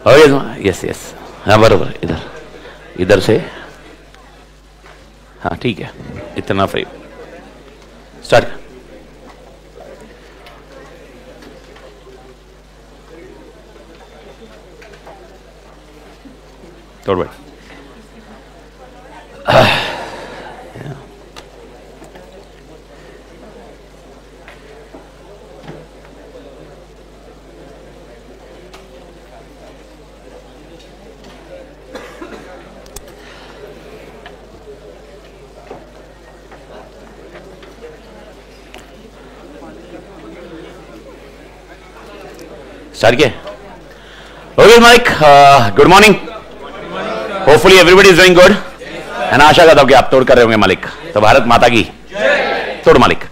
Yes yes, हाँ बरोबर, इधर इधर से, हाँ ठीक है, इतना फ्री स्टार्ट। थोड़ा बैठ। स्टार्ट किया? Okay mike, good morning, hopefully everybody is doing good and आशा करता हूं कि आप तोड़ कर रहे होंगे मालिक। तो भारत माता की तोड़ मालिक।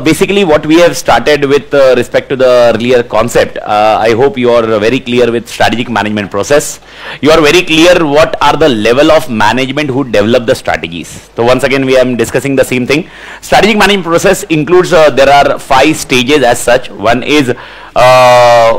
Basically what we have started with respect to the earlier concept, I hope you are very clear with strategic management process. You are very clear what are the level of management who develop the strategies. So once again we are discussing the same thing. Strategic management process includes there are 5 stages as such. One is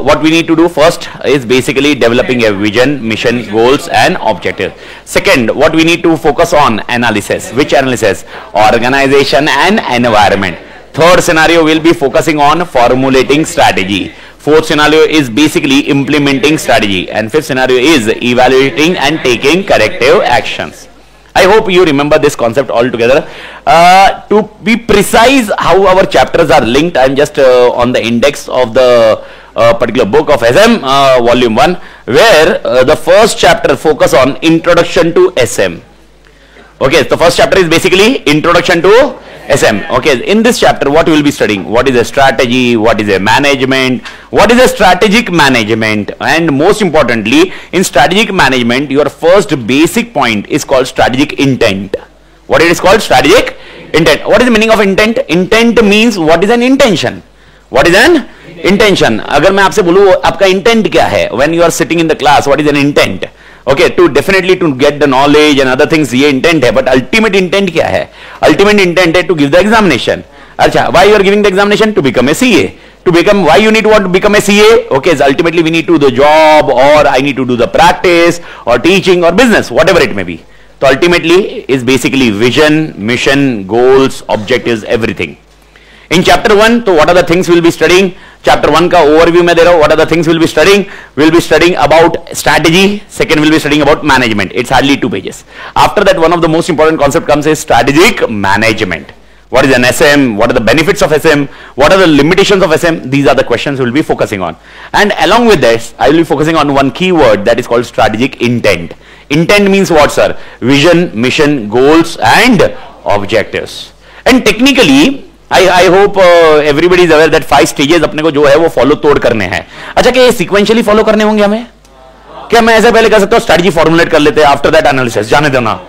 what we need to do first is basically developing a vision, mission, goals and objective. Second, what we need to focus on analysis. Which analysis? Organization and environment. Third scenario will be focusing on formulating strategy. Fourth scenario is basically implementing strategy, and fifth scenario is evaluating and taking corrective actions. I hope you remember this concept altogether. To be precise how our chapters are linked, I am just on the index of the particular book of SM, volume 1, where the first chapter focus on introduction to SM. Okay, the first chapter is basically introduction to SM. Okay, in this chapter what we will be studying? What is a strategy? What is a management? What is a strategic management? And most importantly, in strategic management, your first basic point is called strategic intent. What it is called? Strategic intent. What is the meaning of intent? Intent means what is an intention? What is an intention? अगर मैं आपसे बोलूँ आपका intent क्या है? When you are sitting in the class, what is an intent? Okay, to definitely to get the knowledge and other things ये intent है, but ultimate intent क्या है? Ultimate intent है to give the examination. अच्छा, why you are giving the examination? To become a CA. To become, why you need to want to become a CA? Okay, so ultimately we need to do the job, or I need to do the practice or teaching or business, whatever it may be. So ultimately is basically vision, mission, goals, objectives, everything. In chapter 1, so what are the things we'll be studying? Chapter 1 का overview में दे रहा हूँ. What are the things we'll be studying? We'll be studying about strategy. Second, we'll be studying about management. It's hardly 2 pages. After that, one of the most important concept comes is strategic management. What is an SM? What are the benefits of SM? What are the limitations of SM? These are the questions we'll be focusing on. And along with this, I will be focusing on one keyword that is called strategic intent. Intent means what, sir? Vision, mission, goals and objectives. And technically, I hope everybody is aware that 5 stages अपने को जो है वो follow तोड़ करने हैं. अच्छा, क्या ये सीक्वेंशियली फॉलो करने होंगे हमें? क्या मैं ऐसे पहले कर सकता हूँ स्ट्रेटजी फॉर्मुलेट कर लेते हैं, आफ्टर दैट एनालिसिस, जाने देना.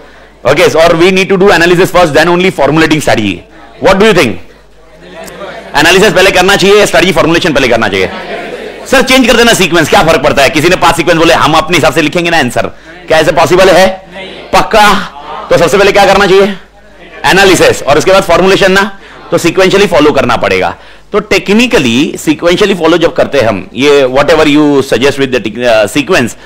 ओके, और we need to do analysis first, then only formulating strategy. What do you think? Analysis पहले करना चाहिए, स्ट्रेटजी फॉर्मुलेशन पहले करना चाहिए? सर चेंज कर देना सीक्वेंस, क्या फर्क पड़ता है? किसी ने 5 सीक्वेंस बोले, हम अपने हिसाब से लिखेंगे ना आंसर. क्या ऐसे पॉसिबल है? पक्का? तो सबसे पहले क्या करना चाहिए? एनालिसिस, और उसके बाद फॉर्मुलेशन ना. तो सीक्वेंशियली फॉलो करना पड़ेगा. तो टेक्निकली सीक्वेंशियली फॉलो जब करते हैं हम, ये whatever you suggest with the sequence,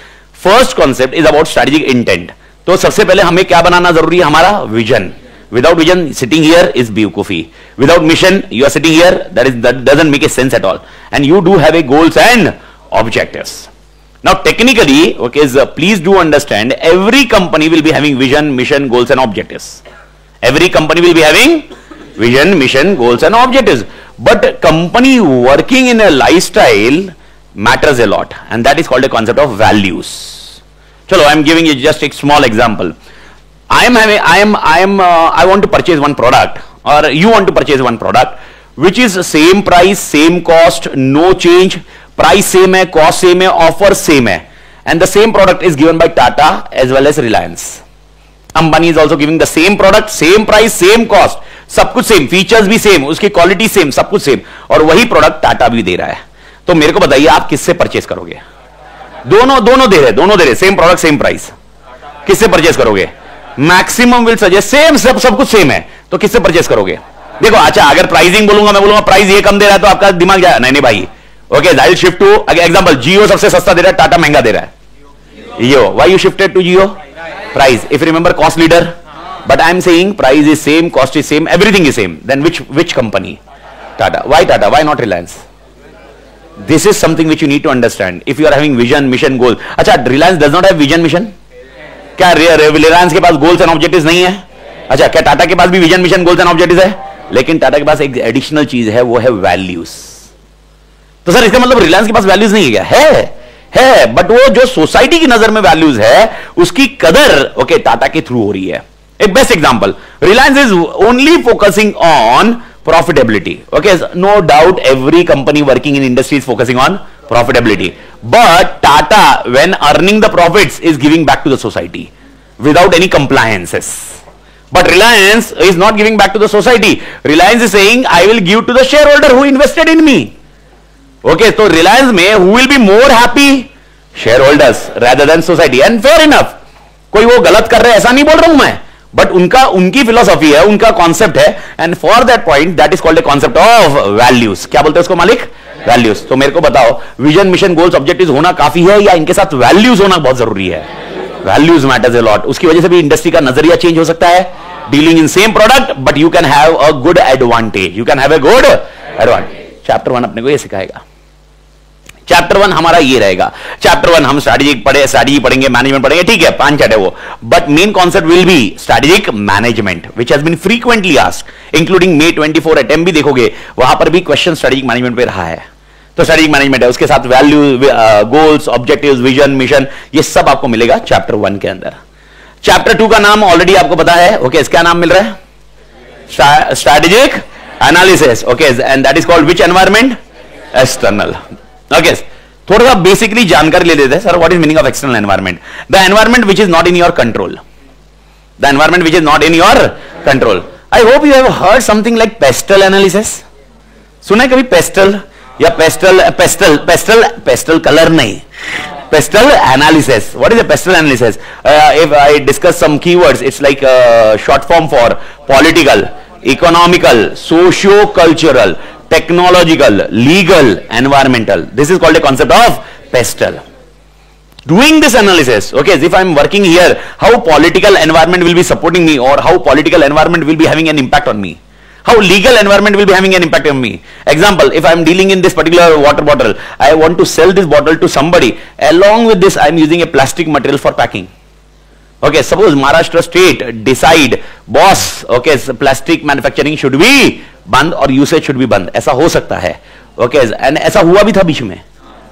first concept is about strategic intent. तो सबसे पहले हमें क्या बनाना जरूरी है? हमारा vision. Without vision sitting here is बेवकूफी. Without mission you are sitting here, that doesn't make a sense at all. And you do have a goals and objectives. Now technically, okay, please do understand, every company will be having vision, mission, goals and objectives. Every company will be having vision, mission, goals and objectives. But company working in a lifestyle matters a lot, and that is called a concept of values. Chalo, I am giving you just a small example. I want to purchase one product, or you want to purchase one product, which is same price, same cost, no change, price same है, cost same है, offer same है, and the same product is given by Tata as well as Reliance. Ambani is also giving the same product, same price, same cost, सब कुछ same, features भी same, उसकी quality same, सब कुछ same, और वही product Tata भी दे रहा है. तो मेरे को बताइए आप किससे परचेस करोगे? दोनों दे रहे, सेम प्रोडक्ट सेम प्राइस. किससे परचेस करोगे? मैक्सिमम विल सजेस्ट सेम, सब कुछ सेम है, तो किससे परचेस करोगे? देखो, अच्छा अगर प्राइसिंग बोलूंगा, मैं बोलूंगा प्राइस ये कम दे रहा है, तो आपका दिमाग जाए नहीं भाई, okay, I shift to example, Jio सबसे सस्ता दे रहा है, टाटा महंगा दे रहा है. Jio, why you shifted to Jio? Price. If remember cost leader, but I am saying price is same, cost is same, everything is same. Then which company? Tata. Why Tata? Why not Reliance? This is something which you need to understand. If you are having vision, mission, goal. अच्छा, Reliance does not have vision, mission? क्या Reliance के पास goals and objectives नहीं है? अच्छा, क्या Tata के पास भी vision, mission, goals and objectives है? लेकिन Tata के पास एक additional चीज है, वो है values. तो सर इसका मतलब Reliance के पास values नहीं है क्या? है, बट वो जो सोसाइटी की नजर में values है, उसकी कदर ओके टाटा के थ्रू हो रही है. एक best example, Reliance is only focusing on profitability. Okay, no doubt every company working in industry is focusing on profitability, but Tata, when earning the profits, is giving back to the society without any compliances. But Reliance is not giving back to the society. Reliance is saying, I will give to the shareholder who invested in me. Okay, so Reliance में who will be more happy? Shareholders rather than society. And fair enough. कोई वो गलत कर रहे हैं ऐसा नहीं बोल रहा हूं मैं, बट उनकी फिलोसॉफी है, उनका कॉन्सेप्ट है, and for that point that is called a concept of values. क्या बोलते हैं उसको मालिक? वैल्यूज. तो मेरे को बताओ, विजन, मिशन, गोल्स, ऑब्जेक्टिव्स होना काफी है या इनके साथ वैल्यूज होना बहुत जरूरी है? Values matters a lot. उसकी वजह से भी इंडस्ट्री का नजरिया चेंज हो सकता है. Dealing in same product, but you can have a good advantage. You can have a good advantage. Chapter 1 अपने को ये सिखाएगा. चैप्टर 1 हमारा ये रहेगा. चैप्टर 1 हम स्ट्रैटेजी पढ़ेंगे, मैनेजमेंट पढ़ेंगे, ठीक है, 5 चैप्टर वो, but main concept will be strategic management, which has been frequently asked, including May 24 attempt भी देखोगे, वहां पर भी क्वेश्चन स्ट्रैटेजिक मैनेजमेंट पे रहा है. तो स्ट्रैटेजिक मैनेजमेंट है, उसके साथ value, goals, objectives, vision, mission, ये सब आपको मिलेगा चैप्टर 1 के अंदर. चैप्टर 2 का नाम ऑलरेडी आपको पता है. ओके, इसका नाम मिल रहा है strategic analysis. Okay, and that is called which environment? External. Okay, थोड़ा सा बेसिकली जानकारी ले लेते हैं. Sir, what is meaning of external environment? The environment which is not in your control. The environment which is not in your control. I hope you have heard something like pastel analysis. सुना है कभी pastel या pastel colour नहीं, pastel analysis. What is a pastel analysis? If I discuss some keywords, it's like short form for political, economical, socio cultural, technological, legal, environmental. This is called a concept of PESTEL. Doing this analysis, okay, as if I'm working here, how political environment will be supporting me, or how political environment will be having an impact on me, how legal environment will be having an impact on me. Example, if I'm dealing in this particular water bottle, I want to sell this bottle to somebody. Along with this, I'm using a plastic material for packing. Okay, suppose Maharashtra state decide, boss, okay, plastic manufacturing should be बंद और usage should be बंद, ऐसा हो सकता है. Okay, and ऐसा हुआ भी था बीच में.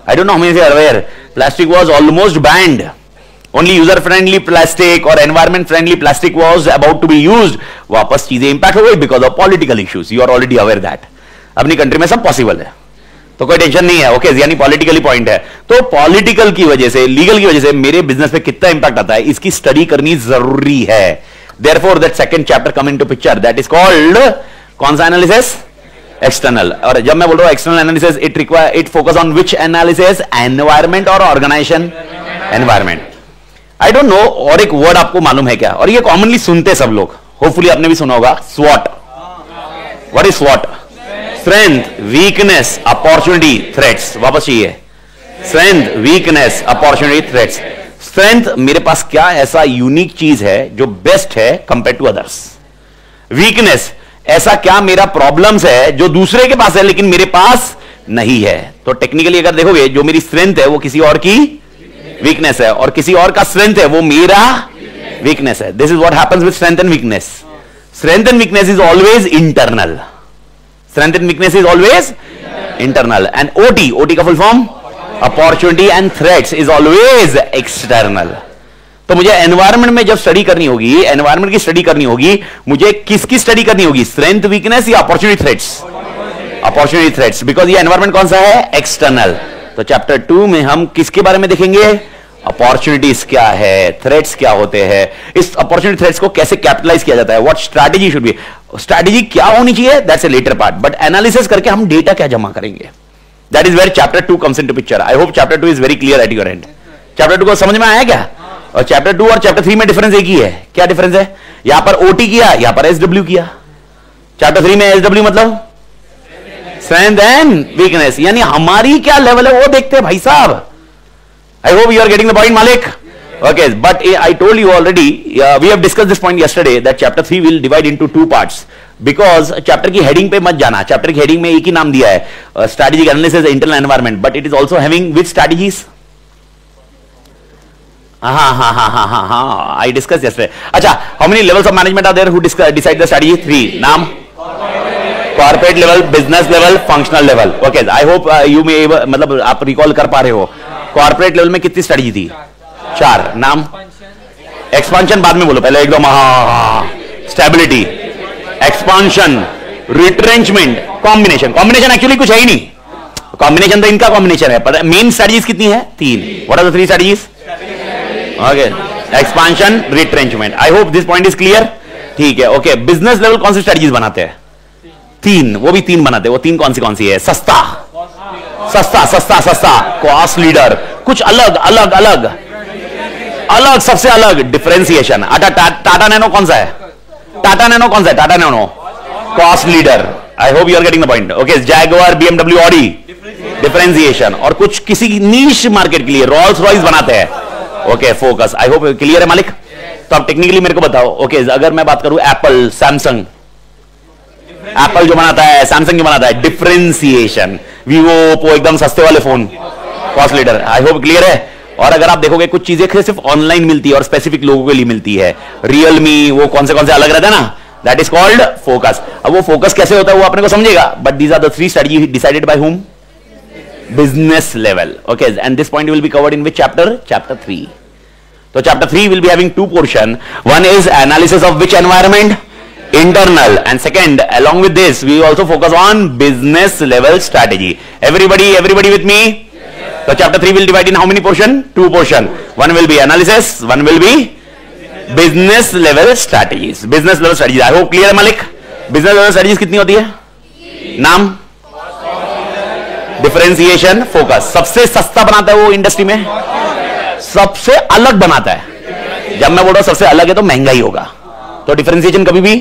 I don't know how many are aware, plastic was almost banned. Only user friendly plastic और environment friendly plastic was about to be used. वापस चीजें इंपैक्ट हो गई because of political issues. You are already aware that. अपनी country में सब possible है, तो कोई टेंशन नहीं है. ओके, यानी पॉलिटिकली पॉइंट है. तो पॉलिटिकल की वजह से, लीगल की वजह से मेरे बिजनेस पे कितना इंपैक्ट आता है, इसकी स्टडी करनी जरूरी है. Therefore that second chapter come into picture, that is called कौन सा एनालिसिस? एक्सटर्नल. और जब मैं बोल रहा हूं external analysis, it focus on which analysis? Environment और organization? Environment. I don't know, और एक वर्ड आपको मालूम है क्या, और ये कॉमनली सुनते सब लोग, होपफुली आपने भी सुना होगा, स्वॉट. What is स्वॉट? Strength, weakness, opportunity, threats. वापस चाहिए, strength, weakness, opportunity, threats. Strength, मेरे पास क्या ऐसा यूनिक चीज है जो बेस्ट है कंपेयर टू अदर्स. वीकनेस, ऐसा क्या मेरा प्रॉब्लम्स है जो दूसरे के पास है लेकिन मेरे पास नहीं है. तो टेक्निकली अगर देखोगे, जो मेरी स्ट्रेंथ है वो किसी और की वीकनेस है, और किसी और का स्ट्रेंथ है वो मेरा वीकनेस है. This is what happens with strength and weakness. Strength and weakness is always internal. Strength and weakness is always internal. And OT का full form opportunity and threats is always external. तो मुझे environment में जब study करनी होगी, environment की study करनी होगी, मुझे किसकी स्टडी करनी होगी? स्ट्रेंथ, वीकनेस या opportunity, threats? Opportunity, threats, because ये एनवायरनमेंट कौन सा है? एक्सटर्नल. तो चैप्टर 2 में हम किसके बारे में देखेंगे? अपॉर्चुनिटीज क्या है, थ्रेट्स क्या होते हैं, इस अपॉर्चुनिटी थ्रेट्स को कैसे कैपिटलाइज किया जाता है, what strategy should be. Strategy क्या होनी चाहिए, that's a later part, but analysis करके हम डेटा क्या जमा करेंगे, that is where chapter 2 comes into picture. I hope chapter 2 is very clear at your end. Chapter 2 को समझ में आया क्या? और चैप्टर 2 और चैप्टर 3 में डिफरेंस एक ही है. क्या डिफरेंस है? यहां पर ओटी किया, यहां पर एसडब्ल्यू किया. चैप्टर 3 में एसडब्ल्यू मतलब स्ट्रेंथ एंड वीकनेस, यानी हमारी क्या लेवल है वो देखते हैं भाई साहब. I hope you are getting the point मालिक. Okay, but I told you already, we have discussed this point yesterday, that chapter 3 will divide into two parts. Because chapter की heading पे मत जाना, chapter की heading में एक ही नाम दिया है, strategic analysis, internal environment, but it is also having which strategies? I discussed yesterday. अच्छा, how many levels of management are there who decide the strategy? 3. नाम? Corporate level, business level, functional level. Okay, I hope you may, मतलब आप recall कर पा रहे हो. Corporate level में कितनी strategy थी? 4. नाम? एक्सपांशन बाद में बोलो, पहले एकदम stability, expansion, retrenchment, combination. Combination actually कुछ है ही नहीं, कॉम्बिनेशन तो इनका कॉम्बिनेशन है, पर मेन स्ट्रेटजीज कितनी है? 3. What are the 3 strategies? Okay, expansion, retrenchment. I hope this point is clear. ठीक है. ओके, बिजनेस लेवल कौन सी स्ट्रेटजीज बनाते हैं? 3. वो भी 3 बनाते हैं. वो 3 कौन सी है? सस्ता, सस्ता सस्ता सस्ता, कॉस्ट लीडर, कुछ अलग अलग अलग अलग, सबसे अलग, डिफरेंशिएशन. टाटा नैनो कौन सा है? टाटा नैनो कौन सा है? Tata Nano cost leader. I hope you are getting the point. Okay, Jaguar, BMW, Audi, differentiation. और कुछ किसी नीश मार्केट के लिए रोल्स रॉयस बनाते हैं. Okay, focus. आई होप क्लियर है मालिक. तो अब टेक्निकली मेरे को बताओ. ओके, अगर मैं बात करूं एप्पल, सैमसंग, एप्पल जो बनाता है, सैमसंग जो बनाता है, डिफरेंशिएशन. वीवो, ओप्पो, एकदम सस्ते वाले phone, cost leader. I hope clear है. और अगर आप देखोगे कुछ चीजें सिर्फ ऑनलाइन मिलती है और स्पेसिफिक लोगों के लिए मिलती है. रियलमी, वो कौन से अलग रहता है ना, दैट इज कॉल्ड फोकस. अब वो फोकस कैसे होता है वो अपने को समझेगा. But these are the 3 strategy decided by whom? Business level. Okay, and this point will be covered in which chapter? Chapter 3. तो chapter 3 will be having 2 portion. One is analysis of which environment? Internal. And second, along with this, we also focus on business level strategy. Everybody with me? So chapter 3 will divide in how many portion? 2 portion. One will be analysis, one will be business level strategies. Business level strategies. I hope clear है मालिक. Business level strategies कितनी होती है? नाम? Differentiation, focus. सबसे सस्ता बनाता है वो इंडस्ट्री में, सबसे अलग बनाता है. जब मैं बोल रहा हूं सबसे अलग है तो महंगा ही होगा, तो डिफरेंशिएशन कभी भी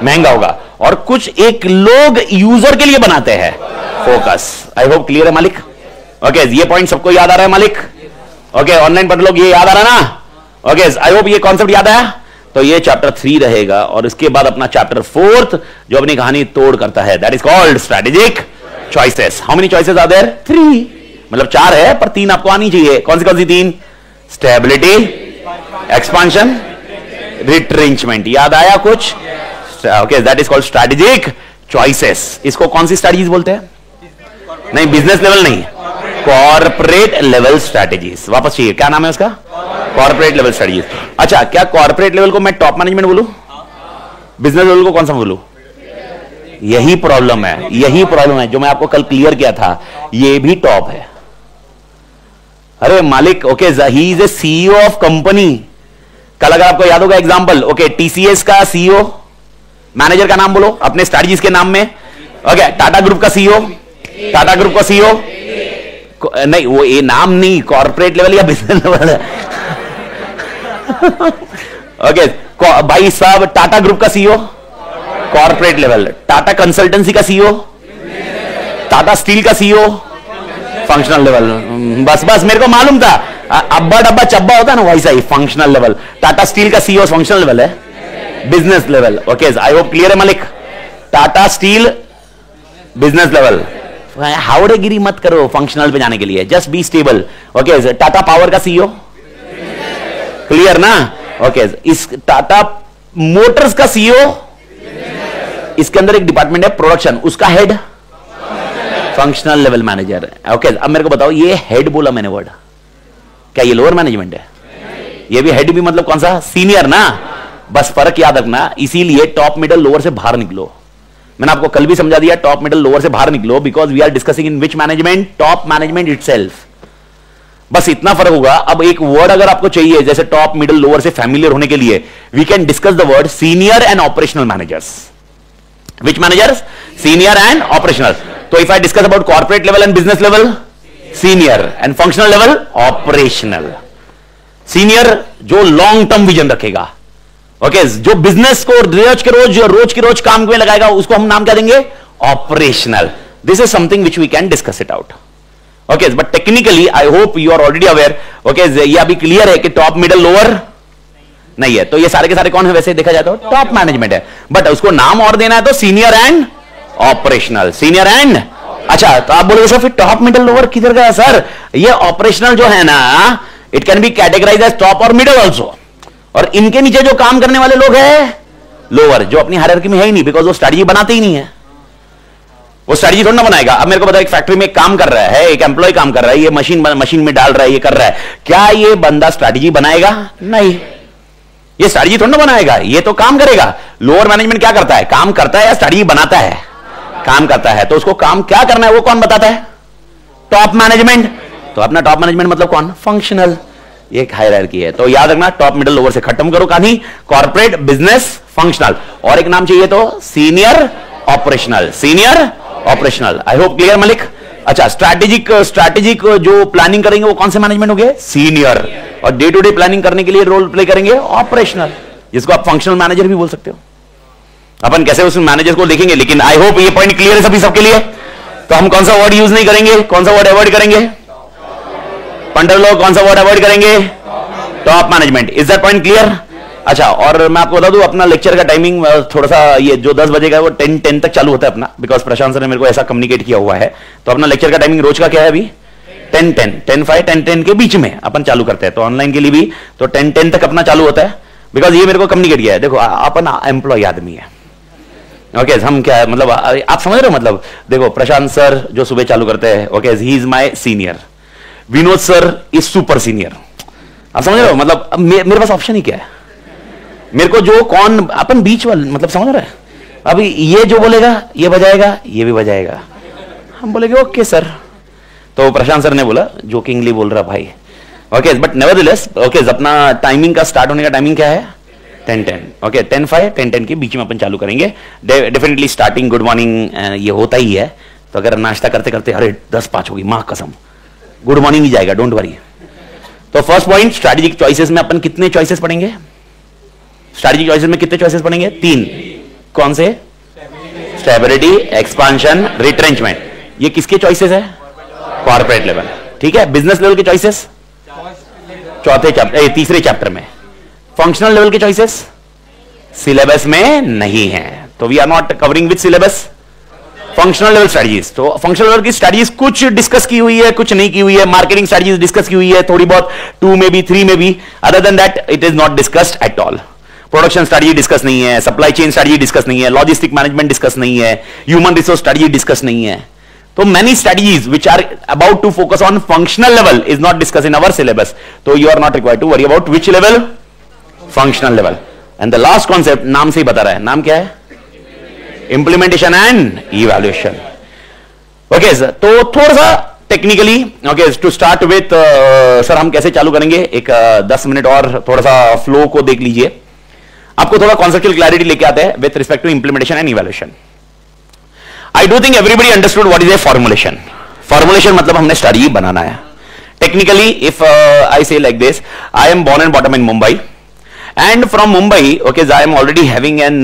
महंगा होगा. और कुछ एक लोग यूजर के लिए बनाते हैं, फोकस. आई होप क्लियर है मालिक. ओके, ये पॉइंट सबको याद आ रहा है मालिक? ओके, ऑनलाइन पर लोग ये याद आ रहा है ना? ओके, आई होप ये कॉन्सेप्ट याद आया. तो ये चैप्टर 3 रहेगा और इसके बाद अपना चैप्टर 4 जो अपनी कहानी तोड़ करता है, that is called strategic choices. How many choices are there? 3. मतलब 4 है पर 3 आपको आनी चाहिए. कौन सी 3? Stability, expansion, retrenchment. याद आया कुछ? Okay, that is called strategic choices. इसको कौन सी स्ट्रेटजीज बोलते हैं? नहीं, बिजनेस लेवल नहीं, कॉर्पोरेट लेवल स्ट्रेटजीज. वापस चाहिए, क्या नाम है उसका? Corporate level strategies. अच्छा, क्या कॉर्पोरेट लेवल को मैं टॉप मैनेजमेंट बोलूं? बिजनेस लेवल को कौन सा बोलूं? यही प्रॉब्लम है जो मैं आपको कल क्लियर किया था. ये भी टॉप है. अरे मालिक, okay, he is a CEO of company. कल अगर आपको याद होगा एग्जांपल, ओके, टीसीएस का सीईओ, मैनेजर का नाम बोलो अपने स्ट्रेटजीज के नाम में. ओके, टाटा ग्रुप का सीईओ, टाटा ग्रुप का सीईओ नहीं, वो ये नाम नहीं, कॉर्पोरेट लेवल या बिजनेस लेवल है. ओके, भाई साहब, टाटा ग्रुप का CEO corporate level, Tata consultancy का सीईओ, टाटा स्टील का सीईओ फंक्शनल लेवल. बस मेरे को मालूम था, अब्बा डब्बा चब्बा होता है ना वैसा ही फंक्शनल लेवल. टाटा स्टील का सीईओ फंक्शनल लेवल है, business level. Okay, I hope clear है मालिक. Tata steel business level. हावड़ेगिरी मत करो फंक्शनल पे जाने के लिए, just be stable. Okay, Tata power का सीईओ, क्लियर ना? ओके, इस टाटा मोटर्स का सीईओ, इसके अंदर एक डिपार्टमेंट है प्रोडक्शन, उसका head functional level manager. Okay, अब मेरे को बताओ, ये हेड बोला मैंने वर्ड, क्या ये लोअर मैनेजमेंट है? ये भी हेड भी मतलब कौन सा? सीनियर ना. बस फर्क याद रखना. इसीलिए टॉप मिडल लोअर से बाहर निकलो. मैंने आपको कल भी समझा दिया, टॉप मिडल लोअर से बाहर निकलो, because we are discussing in which management? Top management itself. बस इतना फर्क होगा. अब एक वर्ड अगर आपको चाहिए जैसे टॉप मिडल लोअर से फैमिलियर होने के लिए, we can discuss the word senior and operational managers. Which managers? Senior and operational. तो if I discuss about corporate level and business level, senior, and functional level operational. Senior जो long term vision रखेगा, okay, जो business को रोज के रोज काम में लगाएगा, उसको हम नाम क्या देंगे? Operational. This is something which we can discuss it out. Okay, but technically I hope you are already aware. Okay, ये अभी क्लियर है कि टॉप मिडल लोअर नहीं है, तो ये सारे के सारे कौन है वैसे देखा जाए तो टॉप मैनेजमेंट है, बट उसको नाम और देना है तो senior and operational, senior and, अच्छा तो आप बोलोगे सर फिर टॉप मिडल लोअर किधर गया सर? ये ऑपरेशनल जो है ना, it can be categorize as top और मिडल ऑल्सो, और इनके नीचे जो काम करने वाले लोग हैं लोअर, जो अपनी हायरार्की में है ही नहीं, बिकॉज वो स्ट्रेटजी बनाते ही नहीं है, वो स्ट्रेटजी थोड़ा ना बनाएगा। अब मेरे को बताओ, एक फैक्ट्री में काम कर रहा है, एक एम्प्लॉय काम कर रहा है, ये मशीन में डाल रहा है, ये कर रहा है, क्या ये बंदा स्ट्रेटजी बनाएगा? नहीं, ये स्ट्रेटजी थोड़ा ना बनाएगा, ये तो काम करेगा। लोअर मैनेजमेंट क्या करता है? काम करता है या स्ट्रेटजी बनाता है? काम करता है। तो उसको काम क्या करना है वो कौन बताता है? Top management. तो अपना टॉप मैनेजमेंट मतलब कौन? फंक्शनल। ये एक हायरार्की है, तो याद रखना टॉप मिडल लोअर से खत्म करो कहानी, कॉर्पोरेट, बिजनेस, फंक्शनल, और एक नाम चाहिए तो सीनियर ऑपरेशनल, सीनियर ऑपरेशनल। आई होप क्लियर मलिक। अच्छा, स्ट्रैटेजिक जो प्लानिंग करेंगे वो कौन से मैनेजमेंट हो गए? सीनियर। और डे टू डे प्लानिंग करने के लिए रोल प्ले करेंगे ऑपरेशनल, जिसको आप फंक्शनल मैनेजर भी बोल सकते हो। अपन कैसे उस मैनेजर को देखेंगे, लेकिन आई होप ये पॉइंट क्लियर है सभी सबके लिए। तो हम कौन सा वर्ड यूज नहीं करेंगे, कौन सा वर्ड अवॉइड करेंगे? पंडर लोग कौन सा वर्ड अवॉइड करेंगे? Top management. Is that point clear? अच्छा, और मैं आपको बता दूं अपना लेक्चर का टाइमिंग थोड़ा सा, ये जो 10 बजे का है वो 10 तक चालू होता है अपना, बिकॉज प्रशांत सर ने मेरे को ऐसा कम्युनिकेट किया हुआ है। तो अपना लेक्चर का टाइमिंग रोज का क्या है अभी? 10:10 के बीच में अपन चालू करते हैं। तो ऑनलाइन के लिए भी तो 10 तक अपना चालू होता है, बिकॉज ये मेरे को कम्युनिकेट किया है। देखो अपन एम्प्लॉय आदमी है, ओके हम क्या है मतलब आप समझ रहे हो, मतलब देखो प्रशांत सर जो सुबह चालू करते हैं, okay he is my senior, Vinod sir is super senior, आप समझ रहे हो, मतलब मेरे पास ऑप्शन ही क्या है? मेरे को जो कौन अपन बीच वाले, मतलब समझ रहे हैं, अभी ये जो बोलेगा ये बजाएगा, ये भी बजाएगा, हम बोलेंगे ओके सर। तो प्रशांत सर ने बोला, जोकिंगली बोल रहा भाई, ओके बट नेवरदलेस ओके अपना टाइमिंग का स्टार्ट होने का टाइमिंग क्या है? 10:10, ओके 10:05 10:10 के बीच में अपन चालू करेंगे। डेफिनेटली स्टार्टिंग गुड मॉर्निंग ये होता ही है, तो अगर नाश्ता करते करते अरे 10:05 होगी मां कसम, गुड मॉर्निंग ही जाएगा, डोंट वरी। तो फर्स्ट पॉइंट, स्ट्रैटेजिक चॉइसेस में अपन कितने चॉइसेस पढ़ेंगे? स्ट्रैटेजिक चॉइसेस में कितने चॉइसेस पढ़ेंगे? 3। कौन से? Stability, expansion, retrenchment. ये किसके चॉइसेस है? कॉर्पोरेट लेवल, ठीक है। बिजनेस लेवल के चॉइसेस तीसरे चैप्टर में। फंक्शनल लेवल के चॉइसेस सिलेबस में नहीं है, तो we are not covering with syllabus functional level strategies. तो फंक्शनल लेवल की स्ट्रेटजीज कुछ डिस्कस की हुई है, कुछ नहीं की हुई है। मार्केटिंग स्ट्रेटजीज डिस्कस की हुई है थोड़ी बहुत, 2 में भी 3 में भी, other than that it is not discussed at all. Production strategy discuss नहीं है, सप्लाई चेन स्ट्रेटजी डिस्कस नहीं है, लॉजिस्टिक मैनेजमेंट डिस्कस नहीं है, ह्यूमन रिसोर्स स्ट्रेटजी डिस्कस नहीं है। तो many strategies which are about to focus on functional level is not discussed in our syllabus, so you are not required to worry about which level? Functional level. And the last concept नाम से ही बता रहा है, नाम क्या है? Implementation and evaluation. Okay sir, तो थोड़ा सा technically okay to start with sir हम कैसे चालू करेंगे, एक 10 मिनट और थोड़ा सा फ्लो को देख लीजिए, आपको थोड़ा कॉन्सेप्चुअल क्लैरिटी लेके आते हैं with respect to implementation and evaluation. I do think everybody understood what is a formulation. Formulation मतलब हमने स्ट्रेटजी बनाना है। Technically, if I say like this, I am born and bottom in Mumbai, and from Mumbai, okay, I am already having an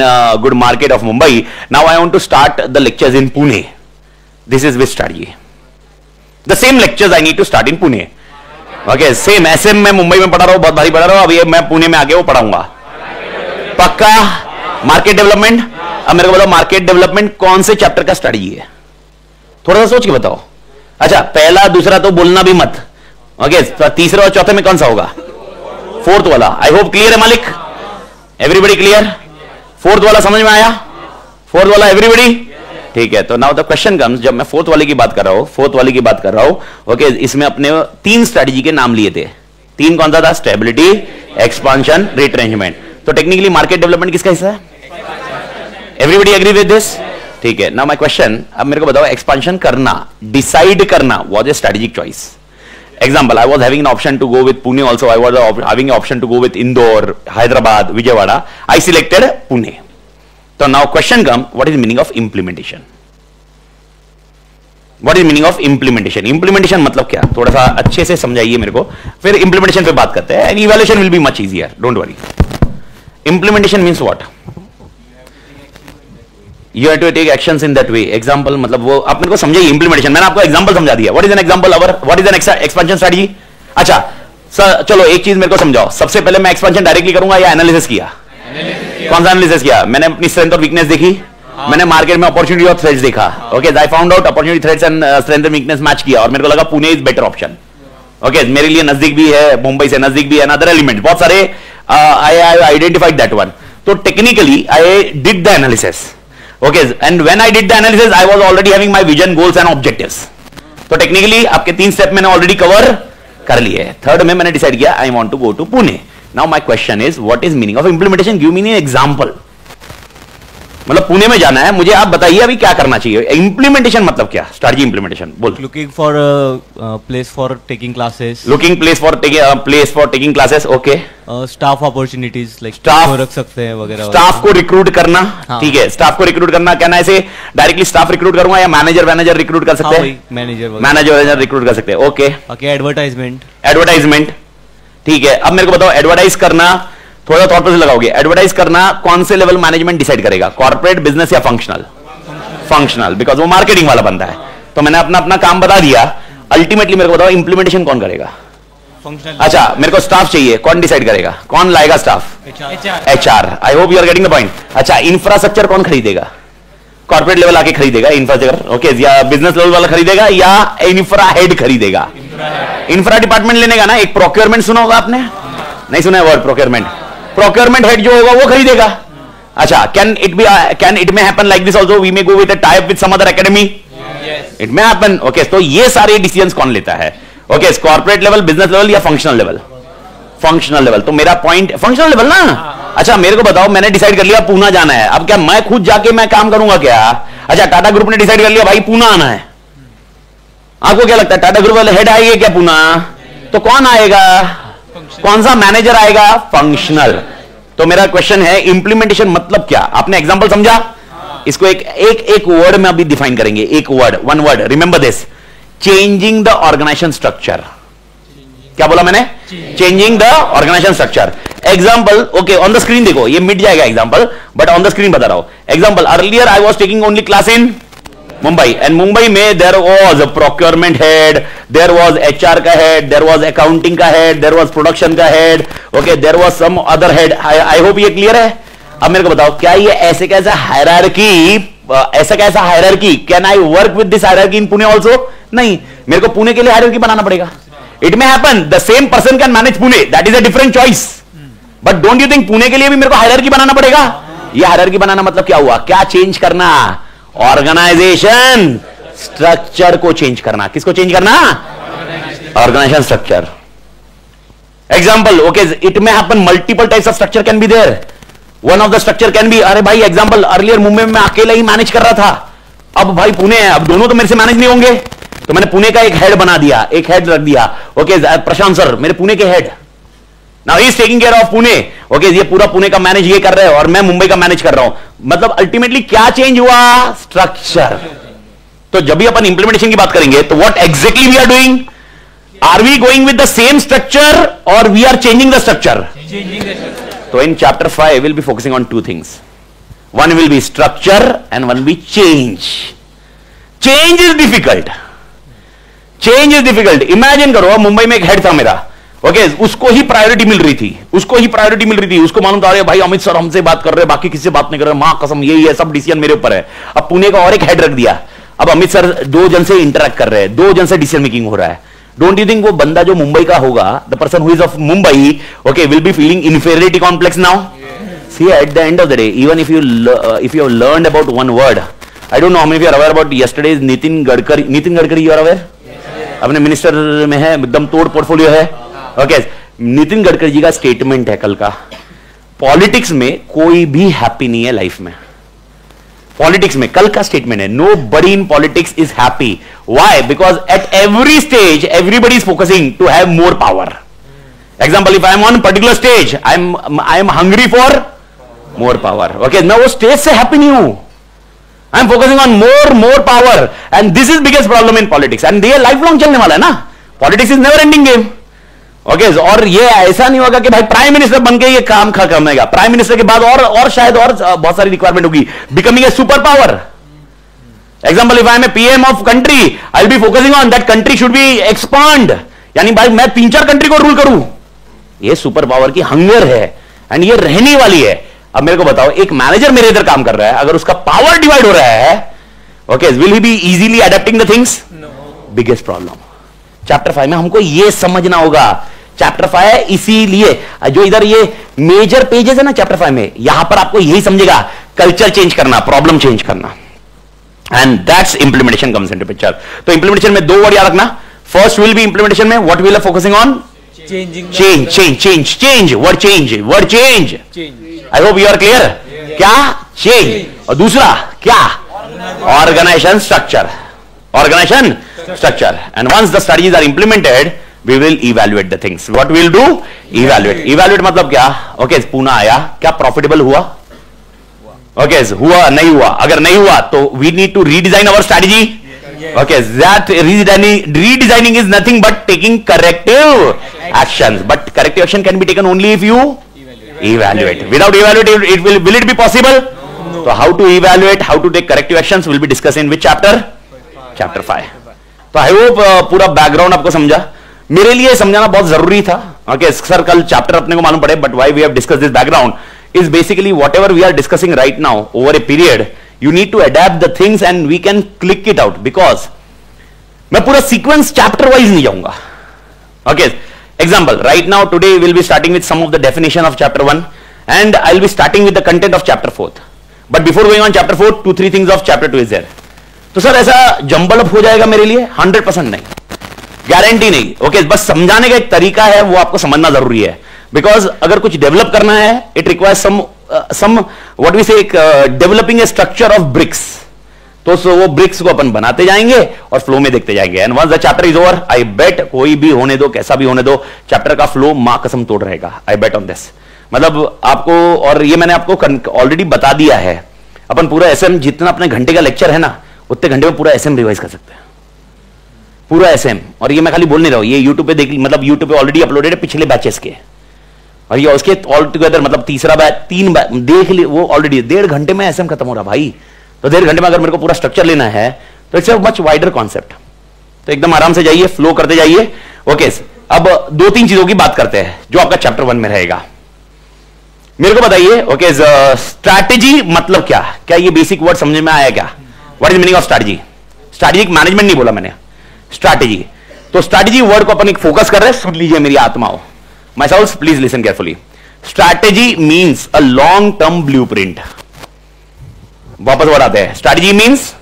good market of Mumbai. Now I want to start the lectures in Pune. This is with strategy. The same lectures I need to start in Pune. Okay, same SM मैं मुंबई में पढ़ा रहा हूँ, बहुत भारी पढ़ा रहा हूँ, अभी मैं पुणे में आके वो पढ़ाऊंगा पक्का। मार्केट डेवलपमेंट, अब मेरे को बताओ मार्केट डेवलपमेंट कौन से चैप्टर का स्ट्रेटजी है, थोड़ा सा सोच के बताओ। अच्छा पहला दूसरा तो बोलना भी मत, ओके तीसरे और चौथे में कौन सा होगा? फोर्थ वाला। आई होप क्लियर है मालिक, एवरीबडी क्लियर? फोर्थ वाला समझ में आया? फोर्थ वाला एवरीबडी, ठीक है। तो नाउ द क्वेश्चन कम्स, जब मैं फोर्थ वाले की बात कर रहा हूं, ओके इसमें अपने 3 स्ट्रेटजी के नाम लिए थे। 3 कौन सा था? Stability, expansion, retrenchment. तो टेक्निकली मार्केट डेवलपमेंट किसका हिस्सा है? एवरीबडी एग्री विद दिस, ठीक है। नाउ माय क्वेश्चन, अब मेरे को बताओ एक्सपांशन करना, डिसाइड करना was a strategic choice. Example, I was having an option to go with Pune also, I was having an option to go with Indore, Hyderabad, Vijayawada, I selected Pune. तो now question come, what is meaning of implementation? What is meaning of implementation? Implementation मतलब क्या, थोड़ा सा अच्छे से समझाइए मेरे को, फिर इंप्लीमेंटेशन पे बात करते हैं, and evaluation will be much easier, don't worry. Implementation means what? You have to take actions in that way. Example मतलब वो आप मेरे को समझिए, इंप्लीमेंटेशन मैंने आपको एग्जांपल समझा दिया। What is an example our, what is an expansion strategy. अच्छा सर चलो एक चीज मेरे को समझाओ, सबसे पहले मैं एक्सपेंशन डायरेक्टली करूंगा या एनालिसिस किया? कौन सा एनालिसिस किया? मैंने अपनी स्ट्रेंथ और वीकनेस देखी, मैंने मार्केट में अपॉर्चुनिटी और थ्रेट्स देखा। Okay, I found out opportunity, threats and strength and weakness match किया और मेरे को लगा Pune is better option. Okay, मेरे लिए नजदीक भी है, मुंबई से नजदीक भी है, अदर एलिमेंट बहुत सारे आई आइडेंटिफाइड दैट वन। तो technically I did the analysis. Okay, and when I did the analysis I was already having my vision, goals and objectives. तो टेक्निकली आपके 3 स्टेप मैंने ऑलरेडी कवर कर लिए। थर्ड में मैंने डिसाइड किया I want to go to Pune. Now my question is what is meaning of implementation? Give me an example. मतलब पुणे में जाना है मुझे, आप बताइए अभी क्या करना चाहिए। इंप्लीमेंटेशन मतलब क्या? स्ट्रेटजी इंप्लीमेंटेशन बोल। Looking for place for taking classes. Looking place for taking classes. Okay, staff opportunities like staff रख सकते हैं वगैरह। स्टाफ को रिक्रूट करना, ठीक है, स्टाफ को रिक्रूट करना। क्या ना ऐसे डायरेक्टली स्टाफ रिक्रूट करूंगा या मैनेजर रिक्रूट कर सकते हैं? मैनेजर रिक्रूट कर सकते हैं। ओके, एडवर्टाइजमेंट, ठीक है। अब मेरे को बताओ एडवर्टाइज करना, थोड़ा थॉट प्रोसेस लगाओगे। एडवर्टाइज करना कौन से लेवल मैनेजमेंट डिसाइड करेगा? कॉर्पोरेट, बिजनेस या फंक्शनल? फंक्शनल, बिकॉज वो मार्केटिंग वाला बंदा है। तो मैंने अपना काम बता दिया। अल्टीमेटली मेरे को बताओ इंप्लीमेंटेशन कौन करेगा? फंक्शनल। अच्छा, मेरे को स्टाफ चाहिए, कौन डिसाइड करेगा? कौन लाएगा staff? HR। I hope you are getting the point. अच्छा, इंफ्रास्ट्रक्चर कौन खरीदेगा? कॉर्पोरेट लेवल आके खरीदेगा इंफ्रास्ट्रक्चर। ओके, या बिजनेस लेवल वाला खरीदेगा या इंफ्रा हेड खरीदेगा? इंफ्रा डिपार्टमेंट लेने का ना, एक प्रोक्योरमेंट सुना होगा आपने? नहीं सुना है वर्ड प्रोक्योरमेंट? प्रोक्योरमेंट हेड जो होगा वो खरीदेगा। अच्छा, can it may happen like this also? We may go with a tie up with some other academy? It may happen. Okay, तो ये सारे डिसीजंस कौन लेता है? Okay, corporate level, business level या फंक्शनल लेवल? Functional level. तो मेरा point functional level ना। अच्छा, मेरे को बताओ, मैंने डिसाइड कर लिया पूना जाना है, अब क्या मैं खुद जाके मैं काम करूंगा क्या? अच्छा, टाटा ग्रुप ने डिसाइड कर लिया भाई पूना आना है, आपको क्या लगता है टाटा ग्रुप वाले हेड आएंगे क्या पूना? तो कौन आएगा? कौन सा मैनेजर आएगा? फंक्शनल। तो मेरा क्वेश्चन है इंप्लीमेंटेशन मतलब क्या? आपने एग्जांपल समझा? इसको एक वर्ड में अभी डिफाइन करेंगे। एक word, one word, remember this, changing the organization structure. क्या बोला मैंने? Changing the organization structure. Example, okay, on the screen देखो, ये मिट जाएगा example, but on the screen बता रहा हूं। Example, earlier I was taking only class in Mumbai, and Mumbai में there was a procurement head, there was HR का head, there was accounting का हेड, देयर वाज प्रोडक्शन का head, okay, there was some other head. I hope ये clear है। अब मेरे को बताओ, क्या ये ऐसे कैसा hierarchy, can I work with this hierarchy in Pune also? नहीं, मेरे को पुणे के लिए हायरार्की बनाना पड़ेगा। It may happen the same person can manage Pune, that is a different choice, but don't you think Pune के लिए भी मेरे को हायरार्की बनाना पड़ेगा? ये हायरार्की बनाना मतलब क्या हुआ? क्या चेंज करना? ऑर्गेनाइजेशन स्ट्रक्चर को चेंज करना। किसको चेंज करना? Organisation structure. Example, okay, it may happen multiple types of structure can be there. One of the structure can be, अरे भाई एग्जांपल, अर्लियर मुंबई में मैं अकेला ही मैनेज कर रहा था, अब भाई पुणे है, अब दोनों तो मेरे से मैनेज नहीं होंगे, तो मैंने पुणे का एक हेड बना दिया, एक हेड रख दिया। ओके, प्रशांत सर मेरे पुणे के head, now he is taking care of Pune. Okay, ये पूरा पुणे का मैनेज ये कर रहे हैं और मैं मुंबई का मैनेज कर रहा हूं। मतलब अल्टीमेटली क्या चेंज हुआ? स्ट्रक्चर। तो जब भी अपन इंप्लीमेंटेशन की बात करेंगे तो what exactly we are doing? Are we going with the same structure और we are changing the structure? तो in chapter 5 will be focusing on 2 things. One will be structure and one be change. Change is difficult, change is difficult. Imagine करो, मुंबई में एक head था मेरा, okay, उसको ही priority मिल रही थी, उसको मालूम था अरे भाई अमित सर हमसे बात कर रहे हैं, बाकी किसी से बात नहीं कर रहे, मां कसम यही है, सब डिसीजन मेरे ऊपर है। अब पुणे का और एक हेड रख दिया, अब अमित सर 2 जन से इंटरेक्ट कर रहे हैं, 2 जन से डिसीजन मेकिंग हो रहा है। डोंट यू थिंक वो बंदा जो मुंबई का होगा, the person who is of Mumbai, okay, will be feeling inferiority complex now? See, at the end of the day, even if you have learned about one word, I don't know how many of you are aware about yesterday's Nitin Gadkari, you are aware? अपने minister में है, एकदम तोड़ portfolio है। Okay, Nitin Gadkari ji का statement है कल का, पॉलिटिक्स में कोई भी हैप्पी नहीं है लाइफ में। पॉलिटिक्स में कल का स्टेटमेंट है, nobody in politics is happy. Why? Because at every stage everybody is focusing to have more power. Example, if I am on particular stage, I am hungry for more power. Okay, मैं वो stage से happy नहीं हूं, I am focusing on more power, and this is biggest problem in politics. And ये life long चलने वाला है ना, politics is never ending game. Okay और ये ऐसा नहीं होगा कि भाई प्राइम मिनिस्टर बन के ये काम करनेगा, प्राइम मिनिस्टर के बाद और शायद और बहुत सारी रिक्वायरमेंट होगी, becoming a super power. Example, if I am a PM of country, I will be focusing on that country should be expand. यानी भाई मैं 3-4 कंट्री को रूल करूं. ये सुपर पावर की हंगर है एंड ये रहने वाली है. अब मेरे को बताओ, एक मैनेजर मेरे इधर काम कर रहा है, अगर उसका पावर डिवाइड हो रहा है, okay, will he be easily adapting the things? Biggest problem. Chapter 5 में हमको ये समझना होगा. चैप्टर 5 इसीलिए जो इधर ये मेजर पेजेस है ना चैप्टर 5 में, यहां पर आपको यही समझेगा, कल्चर चेंज करना, प्रॉब्लम चेंज करना, and that's implementation comes into picture. तो इंप्लीमेंटेशन में 2 वर्ड याद रखना. फर्स्ट विल बी इंप्लीमेंटेशन में what will are focusing on? Change. Word change. I hope you are clear. क्या? चेंज. और दूसरा क्या? Organisation structure. And once the strategies are implemented, we will evaluate the things. What we will do? Evaluate मतलब क्या? Okay, Poona आया, क्या profitable हुआ? Okay, हुआ नहीं हुआ? अगर नहीं हुआ तो we need to redesign our strategy. Okay, that redesigning is nothing but taking corrective actions. But corrective action can be taken only if you evaluate. Without evaluate, will it be possible? No. So how to evaluate, how to take corrective actions will be discussed in which chapter? Chapter 5. तो I hope पूरा background आपको समझा. मेरे लिए समझाना बहुत जरूरी था. ओके सर, कल चैप्टर अपने को मालूम पड़े, but why we have discuss this background is basically whatever we are discussing right now over a period, you need to adapt the things and we can click it out. Because मैं पूरा sequence chapter wise नहीं जाऊंगा. Okay example, right now today will be starting with some of the definition of chapter 1 and I will be starting with the content of chapter 4. But before going on chapter 4, 2-3 things of chapter 2 is there. तो sir ऐसा jumble up हो जाएगा मेरे लिए? 100% नहीं, guarantee नहीं. Okay बस समझाने का एक तरीका है, वो आपको समझना जरूरी है. बिकॉज अगर कुछ डेवलप करना है, it requires some what we say, developing a structure of bricks. तो वो ब्रिक्स को अपन बनाते जाएंगे और फ्लो में देखते जाएंगे. And once the chapter is over, I bet, कोई भी होने दो, कैसा भी होने दो, चैप्टर का फ्लो मां कसम तोड़ रहेगा. आई बेट ऑन दिस. मतलब आपको, और ये मैंने आपको ऑलरेडी बता दिया है, अपन पूरा एसएम जितना अपने घंटे का लेक्चर है ना, उतने घंटे में पूरा एसएम रिवाइज कर सकते हैं, पूरा एसएम. और ये मैं खाली बोल नहीं रहा हूं, ये यूट्यूब पे देख, मतलब यूट्यूब पे ऑलरेडी अपलोडेड है पिछले बैचेस के, और ये उसके ऑल टुगेदर मतलब तीसरा बैच, 3 बैच देख ली, वो ऑलरेडी 1.5 घंटे में एसएम खत्म हो रहा भाई. तो 1.5 घंटे में अगर मेरे को पूरा स्ट्रक्चर लेना है तो it's a much wider concept. तो एकदम आराम से जाइए, फ्लो करते जाइए. ओके अब 2-3 चीजों की बात करते हैं जो आपका चैप्टर 1 में रहेगा. मेरे को बताइए, ओके स्ट्रैटेजी मतलब क्या? क्या ये बेसिक वर्ड समझ में आया क्या? What is meaning of strategy? Strategic management नहीं बोला मैंने, स्ट्रैटेजी. तो स्ट्रैटेजी वर्ड को अपन एक फोकस कर रहे हैं, सुन लीजिए मेरी आत्माओं. Myself please listen carefully. Strategy means a long term blueprint. वापस वर्ड आते हैं, strategy means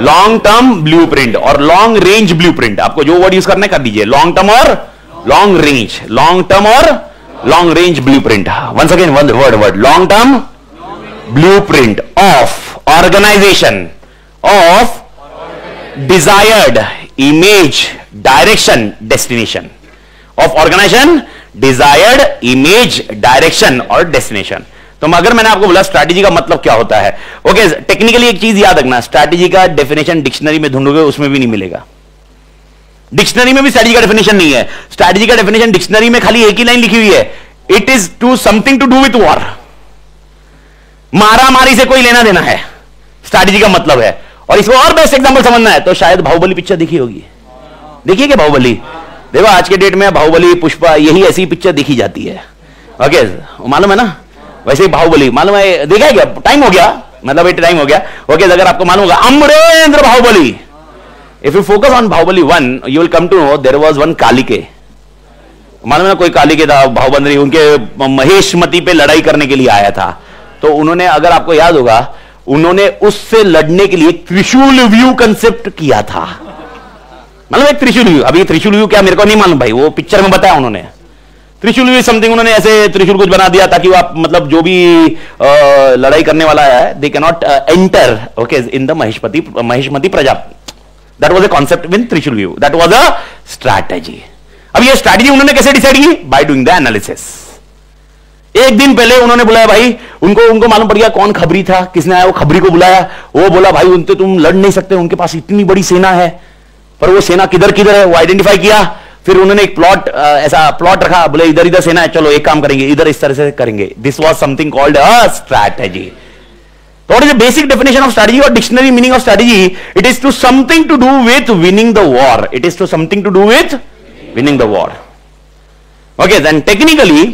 long term blueprint और लॉन्ग रेंज ब्लूप्रिंट. आपको जो वर्ड यूज करना है कर दीजिए, लॉन्ग टर्म और लॉन्ग रेंज. लॉन्ग टर्म और long range blueprint. Once again word long term blueprint of organisation of desired image, direction, destination. Of organization, desired image, direction और destination. तो अगर मैंने आपको बोला स्ट्रैटेजी का मतलब क्या होता है, ओके टेक्निकली एक चीज याद रखना, स्ट्रैटेजी का डेफिनेशन डिक्शनरी में ढूंढोगे उसमें भी नहीं मिलेगा. डिक्शनरी में भी स्ट्रैटेजी का डेफिनेशन नहीं है. स्ट्रैटेजी का डेफिनेशन डिक्शनरी में खाली एक ही लाइन लिखी हुई है, it is to something to do with war. मारा मारी से कोई लेना देना है, स्ट्रैटेजी का मतलब है. और इसको और बेस्ट एग्जांपल समझना है तो शायद बाहुबली पिक्चर देखी होगी. देखिए क्या बाहुबली? देखो आज के डेट में बाहुबली, पुष्पा, यही ऐसी पिक्चर देखी जाती है. ओके मालूम है ना? वैसे ही बाहुबली मालूम है, देखा है क्या? टाइम हो गया, मतलब एक टाइम हो गया. ओके अगर आपको मालूम होगा Amarendra Baahubali, if you focus on Baahubali 1 you will come to know there was one Kalakeya. मालूम है ना? कोई कालिके था, बाहुबली उनके महेशमती पे लड़ाई करने के लिए आया था. तो उन्होंने, अगर आपको याद होगा, उन्होंने उससे लड़ने के लिए त्रिशूल व्यू कंसेप्ट किया था. मतलब एक त्रिशूल व्यू, अभी त्रिशूल व्यू क्या मेरे को नहीं मालूम भाई, वो पिक्चर में बताया उन्होंने. त्रिशूल व्यू समथिंग, उन्होंने ऐसे त्रिशूल कुछ बना दिया ताकि वो आप, मतलब जो भी लड़ाई करने वाला है, they can not enter okay in the Mahishmati प्रजा. That was a concept with trishul view, that was a strategy. अब ये स्ट्रैटेजी उन्होंने कैसे डिसाइड की? By doing the analysis. एक दिन पहले उन्होंने बुलाया भाई, उनको मालूम पड़ गया कौन खबरी था, किसने आया, वो खबरी को बुलाया. वो बोला भाई उनसे तुम लड़ नहीं सकते, उनके पास इतनी बड़ी सेना है, पर वो सेना किधर किधर है वो आइडेंटिफाई किया. फिर उन्होंने एक प्लॉट ऐसा प्लॉट रखा, बोले इधर इधर से ना चलो एक काम करेंगे, इधर इस तरह से करेंगे. This was something called a strategy. What is the basic definition of strategy or dictionary meaning of strategy? It is to something to do with winning the war. It is to something to do with winning the war. Okay, then technically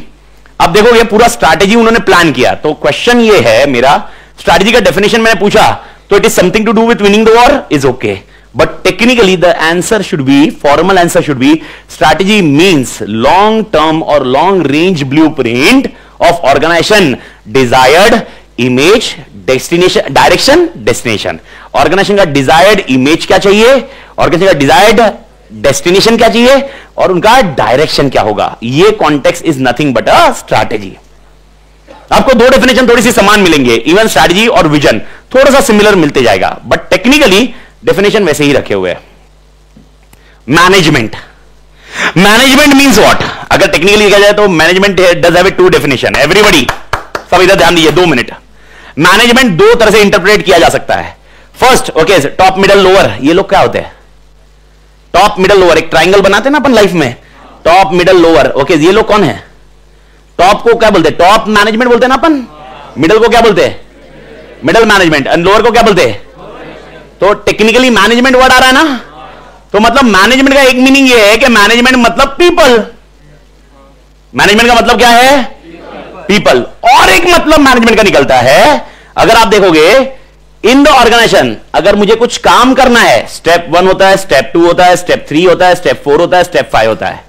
अब देखो ये पूरा strategy उन्होंने plan किया. तो question ये है मेरा, स्ट्रैटेजी का डेफिनेशन मैंने पूछा, तो it is something to do with winning the war is okay, but technically the answer should be, formal answer should be, strategy means long term और long range blueprint of organization desired image destination direction destination. Organization का desired image क्या चाहिए, organisation का desired destination क्या चाहिए और उनका direction क्या होगा. ये context is nothing but a strategy. आपको दो डेफिनेशन थोड़ी सी समान मिलेंगे, इवन स्ट्रैटेजी और विजन थोड़ा सा सिमिलर मिलते जाएगा, बट टेक्निकली डेफिनेशन वैसे ही रखे हुए हैं. Management, management means what? अगर टेक्निकली कहा जाए तो management does have two definition. Everybody, सब इधर ध्यान दीजिए 2 मिनट. मैनेजमेंट दो तरह से इंटरप्रेट किया जा सकता है. First, okay, top middle lower, ये लोग क्या होते हैं? टॉप मिडल लोअर, एक ट्राइंगल बनाते हैं ना अपन लाइफ में, टॉप मिडल लोअर. ओके, ये लोग कौन है? टॉप को क्या बोलते हैं? टॉप मैनेजमेंट बोलते हैं ना अपन. मिडल को क्या बोलते हैं? Middle management. एंड लोअर को क्या बोलते हैं? तो टेक्निकली मैनेजमेंट वर्ड आ रहा है ना, तो मतलब मैनेजमेंट का एक मीनिंग ये है कि मैनेजमेंट मतलब पीपल. मैनेजमेंट का मतलब क्या है? पीपल. और एक मतलब मैनेजमेंट का निकलता है, अगर आप देखोगे इन द ऑर्गेनाइजेशन, अगर मुझे कुछ काम करना है, स्टेप 1 होता है, स्टेप 2 होता है, स्टेप 3 होता है, स्टेप 4 होता है, स्टेप 5 होता है.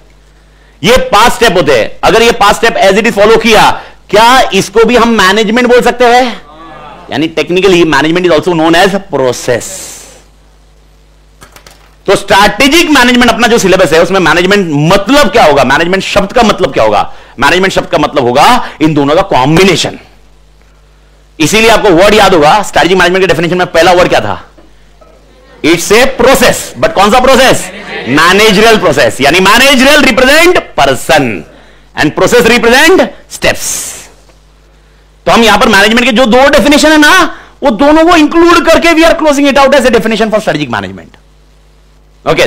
ये 5 स्टेप होते हैं. अगर ये 5 step as it is follow किया, क्या इसको भी हम मैनेजमेंट बोल सकते हैं? यानी technically management is also known as process. तो स्ट्रैटेजिक मैनेजमेंट अपना जो सिलेबस है उसमें मैनेजमेंट मतलब क्या होगा, मैनेजमेंट शब्द का मतलब क्या होगा? मैनेजमेंट शब्द का मतलब होगा इन दोनों का कॉम्बिनेशन. इसीलिए आपको वर्ड याद होगा, स्ट्रैटेजिक मैनेजमेंट के डेफिनेशन में पहला वर्ड क्या था? It's a process. बट कौन सा प्रोसेस? Managerial process. यानी managerial represent person and process represent steps. तो हम यहां पर मैनेजमेंट के जो दो डेफिनेशन है ना, वो दोनों को इंक्लूड करके we are closing it out as a definition for strategic management. Okay,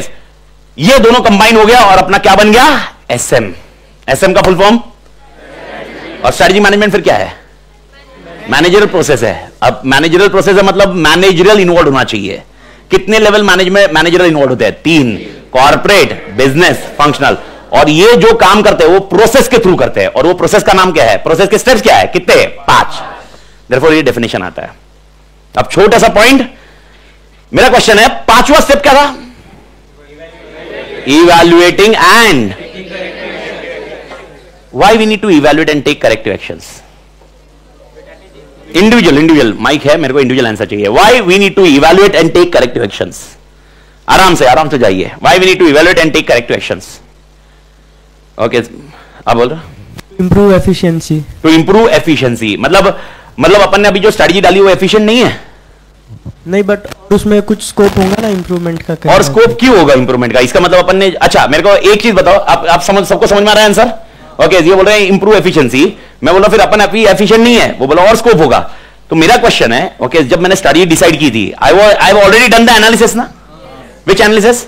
ये दोनों कंबाइन हो गया और अपना क्या बन गया? एसएम. एसएम का फुल फॉर्म. और स्ट्रैटेजिक मैनेजमेंट फिर क्या है? मैनेजरियल प्रोसेस है. अब मैनेजरियल प्रोसेस है मतलब मैनेजरियल इन्वॉल्व होना चाहिए. कितने लेवल मैनेजमेंट मैनेजरियल इन्वॉल्व होते हैं? 3. Corporate, business, functional. और ये जो काम करते हैं वो प्रोसेस के थ्रू करते हैं. और वो प्रोसेस का नाम क्या है? प्रोसेस के स्टेप्स क्या है? कितने? 5. देयरफॉर ये डेफिनेशन आता है. अब छोटा सा पॉइंट, मेरा क्वेश्चन है, 5वां स्टेप क्या था? Evaluating and. Why we need to evaluate and take corrective actions? Individual mike है, मेरे को इंडिविजुअल आंसर चाहिए. Why we need to evaluate and take corrective actions? आराम से जाइए. Why we need to evaluate and take corrective actions? Okay, आप बोल रहे? Improve efficiency. To improve efficiency मतलब अपन ने अभी जो स्ट्रेटजी डाली वो एफिशिएंट नहीं है. नहीं, बट उसमें कुछ स्कोप होगा ना इंप्रूवमेंट का. और स्कोप क्यों होगा इंप्रूवमेंट का? इसका मतलब अपन ने, अच्छा मेरे को एक चीज बताओ, आप सबको समझ में आ रहा है आंसर? ओके, ये बोल रहे हैं इंप्रूव एफिशिएंसी, मैं बोल रहा फिर अपन अभी एफिशिएंट नहीं है, वो बोला और स्कोप होगा. तो मेरा क्वेश्चन है, ओके, जब मैंने स्टडी डिसाइड की थी, I have already done the analysis ना. विच एनालिसिस?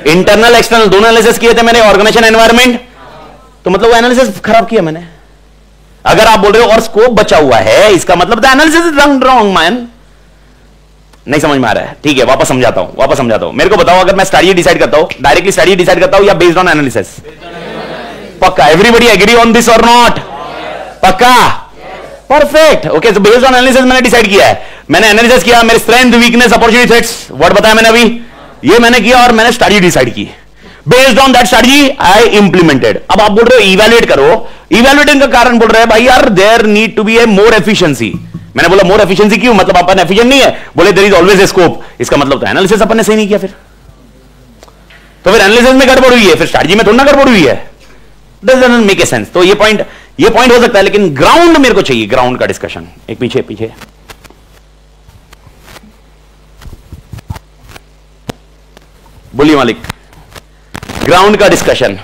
इंटरनल एक्सटर्नल दोनों एनालिसिस किए थे मैंने, ऑर्गेनाइजेशन एनवायरमेंट. तो मतलब वो एनालिसिस खराब किया मैंने. अगर आप बोल रहे हो और स्कोप बचा हुआ है, इसका मतलब the analysis is wrong man. नहीं समझ में आ रहा है? ठीक है, वापस समझाता हूं. मेरे को बताओ, अगर मैं स्टडी डिसाइड करता हूं, डायरेक्टली स्टडी डिसाइड करता हूं या बेस्ड ऑन एनालिसिस? पक्का? एवरीबॉडी एग्री ऑन दिस और नॉट? पक्का? परफेक्ट. ओके, तो बेस्ड ऑन एनालिसिस मैंने डिसाइड किया है. मैंने एनालिसिस किया, मेरे strength, weakness, opportunity, threats, word बताया मैंने अभी, ये मैंने किया और मैंने स्टडी डिसाइड की. Based on that study I implemented. अब आप बोल रहे हो इवैल्यूएट करो. इवैल्यूएटिंग का कारण बोल रहे हैं भाई यार, there need to be a more efficiency. मैंने बोला मोर एफिशिएंसी क्यों? मतलब अपन एफिशिएंट नहीं है. बोले there is always a scope. इसका मतलब तो एनालिसिस अपन ने सही नहीं किया फिर. तो फिर एनालिसिस में गड़बड़ हुई है, फिर स्ट्रेटजी में थोड़ा ना गड़बड़ हुई है. Doesn't make a sense. तो ये पॉइंट हो सकता है, लेकिन ग्राउंड मेरे को चाहिए, ग्राउंड का डिस्कशन. एक पीछे बोलिए मालिक. ग्राउंड का discussion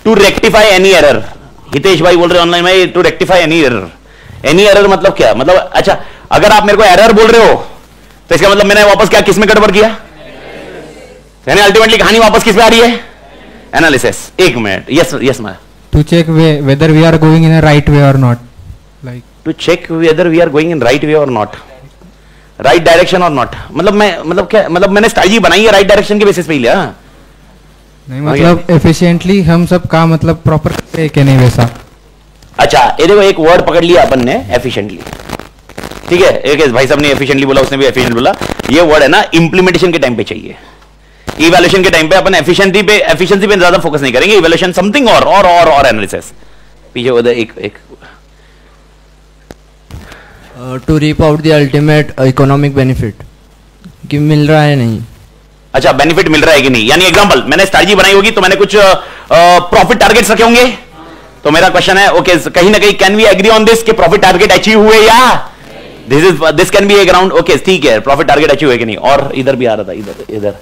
to rectify any error. Hitesh भाई बोल रहे ऑनलाइन में, to rectify any error. Any error मतलब क्या? मतलब अच्छा, अगर आप मेरे को एरर बोल रहे हो तो इसका मतलब मैंने वापस क्या, किस में गड़बड़ किया? यानी अल्टीमेटली कहानी वापस किस पे आ रही है? एनालिसिस. एक minute. Yes yes ma'am. To check whether we are going in a right way or not. Like To check whether we are going in right way or not. Right direction or not. मतलब क्या, मतलब मैंने strategy बनाई है right direction के basis पे ही लिया. नहीं मतलब एफिशिएंटली हम सब काम मतलब प्रॉपर करते हैं कि नहीं वैसा. अच्छा ये देखो एक वर्ड पकड़ लिया अपन ने, एफिशिएंटली. ठीक है, एक भाई साहब ने एफिशिएंटली बोला, उसने भी एफिशिएंट बोला. ये वर्ड है ना इंप्लीमेंटेशन के टाइम पे चाहिए. इवैल्यूएशन के टाइम पे अपन एफिशिएंसी पे ज्यादा फोकस नहीं करेंगे. इवैल्यूएशन समथिंग और एनालिसिस. पीछे उधर एक to reap out the ultimate economic benefit कि मिल रहा है नहीं. अच्छा बेनिफिट मिल रहा है कि नहीं. यानी एग्जांपल मैंने स्ट्रेटजी बनाई होगी तो मैंने कुछ प्रॉफिट टारगेट्स रखे होंगे. तो मेरा क्वेश्चन है ओके कहीं ना कहीं can we agree on this कि प्रॉफिट टारगेट अचीव हुए या this can be a ground. Okay ठीक है, प्रॉफिट टारगेट अचीव हुए कि नहीं. और इधर भी आ रहा था, इधर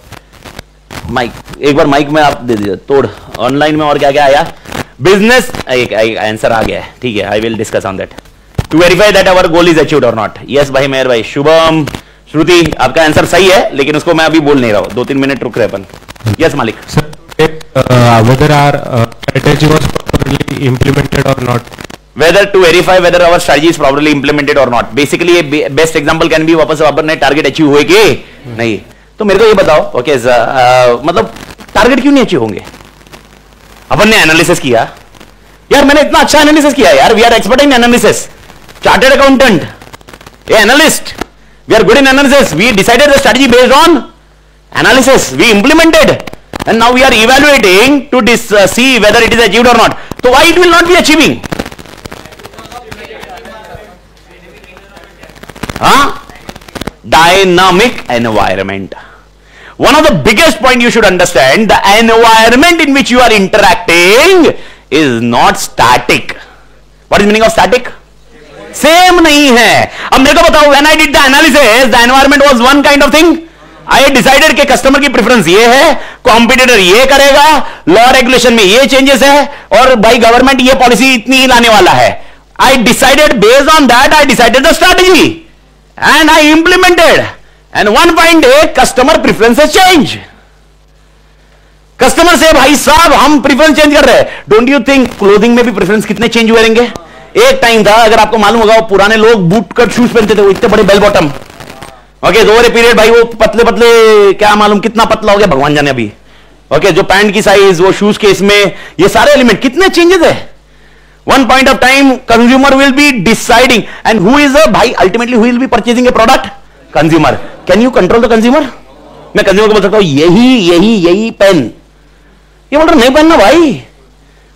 माइक एक बार माइक में आप दे दीजिए तोड़. ऑनलाइन में और क्या क्या आया? बिजनेस एक आंसर आ गया है. ठीक है, I will discuss on that. To verify that our goal is achieved और नॉट. यस भाई मेहर भाई, शुभम, श्रुति आपका आंसर सही है लेकिन उसको मैं अभी बोल नहीं रहा हूं. 2-3 मिनट रुक रहे अपन. यस मालिक. Whether our strategy was properly implemented or not. Whether to verify whether our strategy is properly implemented or not. Basically a best example can be वापस अपन ने टारगेट अचीव हुए कि नहीं. तो मेरे को ये बताओ ओके मतलब टारगेट क्यों नहीं अचीव होंगे? अपन ने एनालिसिस किया यार, मैंने इतना अच्छा एनालिसिस किया यार. We are expert in analysis. Chartered accountant, a analyst, we are good in analysis. We decided the strategy based on analysis. We implemented and now we are evaluating to see whether it is achieved or not. So why it will not be achieving? Dynamic environment. One of the biggest point you should understand, the environment in which you are interacting is not static. What is meaning of static? Same नहीं है. अब मेरे को बताओ, when I did the analysis, the environment was one kind of thing. I decided कि customer की preference ये है, कॉम्पिटिटर ये करेगा, लॉ रेगुलेशन में ये चेंजेस है और भाई गवर्नमेंट ये पॉलिसी इतनी ही लाने वाला है. I decided based on that, I decided the strategy and I implemented. And one fine day customer preferences change. Customer से भाई साहब हम प्रेफरेंस चेंज कर रहे हैं. डोंट यू थिंक क्लोथिंग में भी प्रेफरेंस कितने चेंज हुए रहेंगे? एक टाइम था, अगर आपको मालूम होगा, पुराने लोग बूट कट शूज पहनते थे, वो इतने बड़े bell bottom. Okay over a period भाई वो पतले पतले, क्या मालूम कितना पतला हो गया भगवान जाने अभी. ओके जो पैंट की साइज, वो शूज के इसमें, ये सारे एलिमेंट कितने चेंजेस है. One point of time consumer will be deciding and who is भाई ultimately who will be purchasing a product? Consumer. Can you control the consumer? मैं कंज्यूमर को बोल सकता हूं यही पेन, ये बोल रहा नहीं पहनना भाई.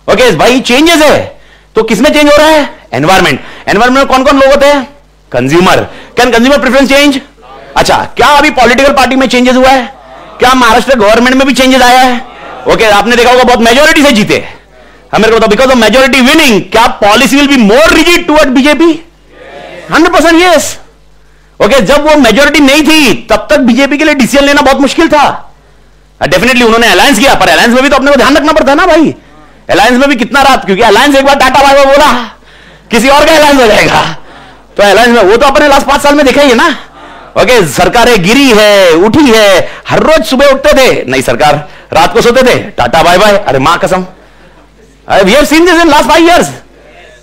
ओके भाई चेंजेस है. तो किसमें चेंज हो रहा है? एनवायरमेंट. एनवायरमेंट में कौन कौन लोग होते हैं? Consumer. Can consumer preference change? अच्छा क्या अभी पॉलिटिकल पार्टी में चेंजेस हुआ है? क्या महाराष्ट्र गवर्नमेंट में भी चेंजेस आया है? ओके आपने देखा होगा बहुत मेजोरिटी से जीते. हमें बताओ बिकॉज ऑफ मेजोरिटी विनिंग क्या policy will be more rigid toward BJP? 100% yes. Okay जब वो मेजोरिटी नहीं थी तब तक बीजेपी के लिए डिसीजन लेना बहुत मुश्किल था. डेफिनेटली उन्होंने अलायंस किया, पर अलायंस में भी तो अपने को ध्यान रखना पड़ता है ना भाई. अलायंस में भी कितना रात, क्योंकि अलायंस एक बार टाटा बाय बोला किसी और का अलायंस हो जाएगा. तो अलायंस में वो तो अपने लास्ट 5 साल में देखा ही है ना. ओके सरकारें गिरी है, उठी है, हर रोज सुबह उठते थे, नई सरकार, रात को सोते थे, टाटा बाय बाय. अरे मां कसम, we have seen this in last 5 years.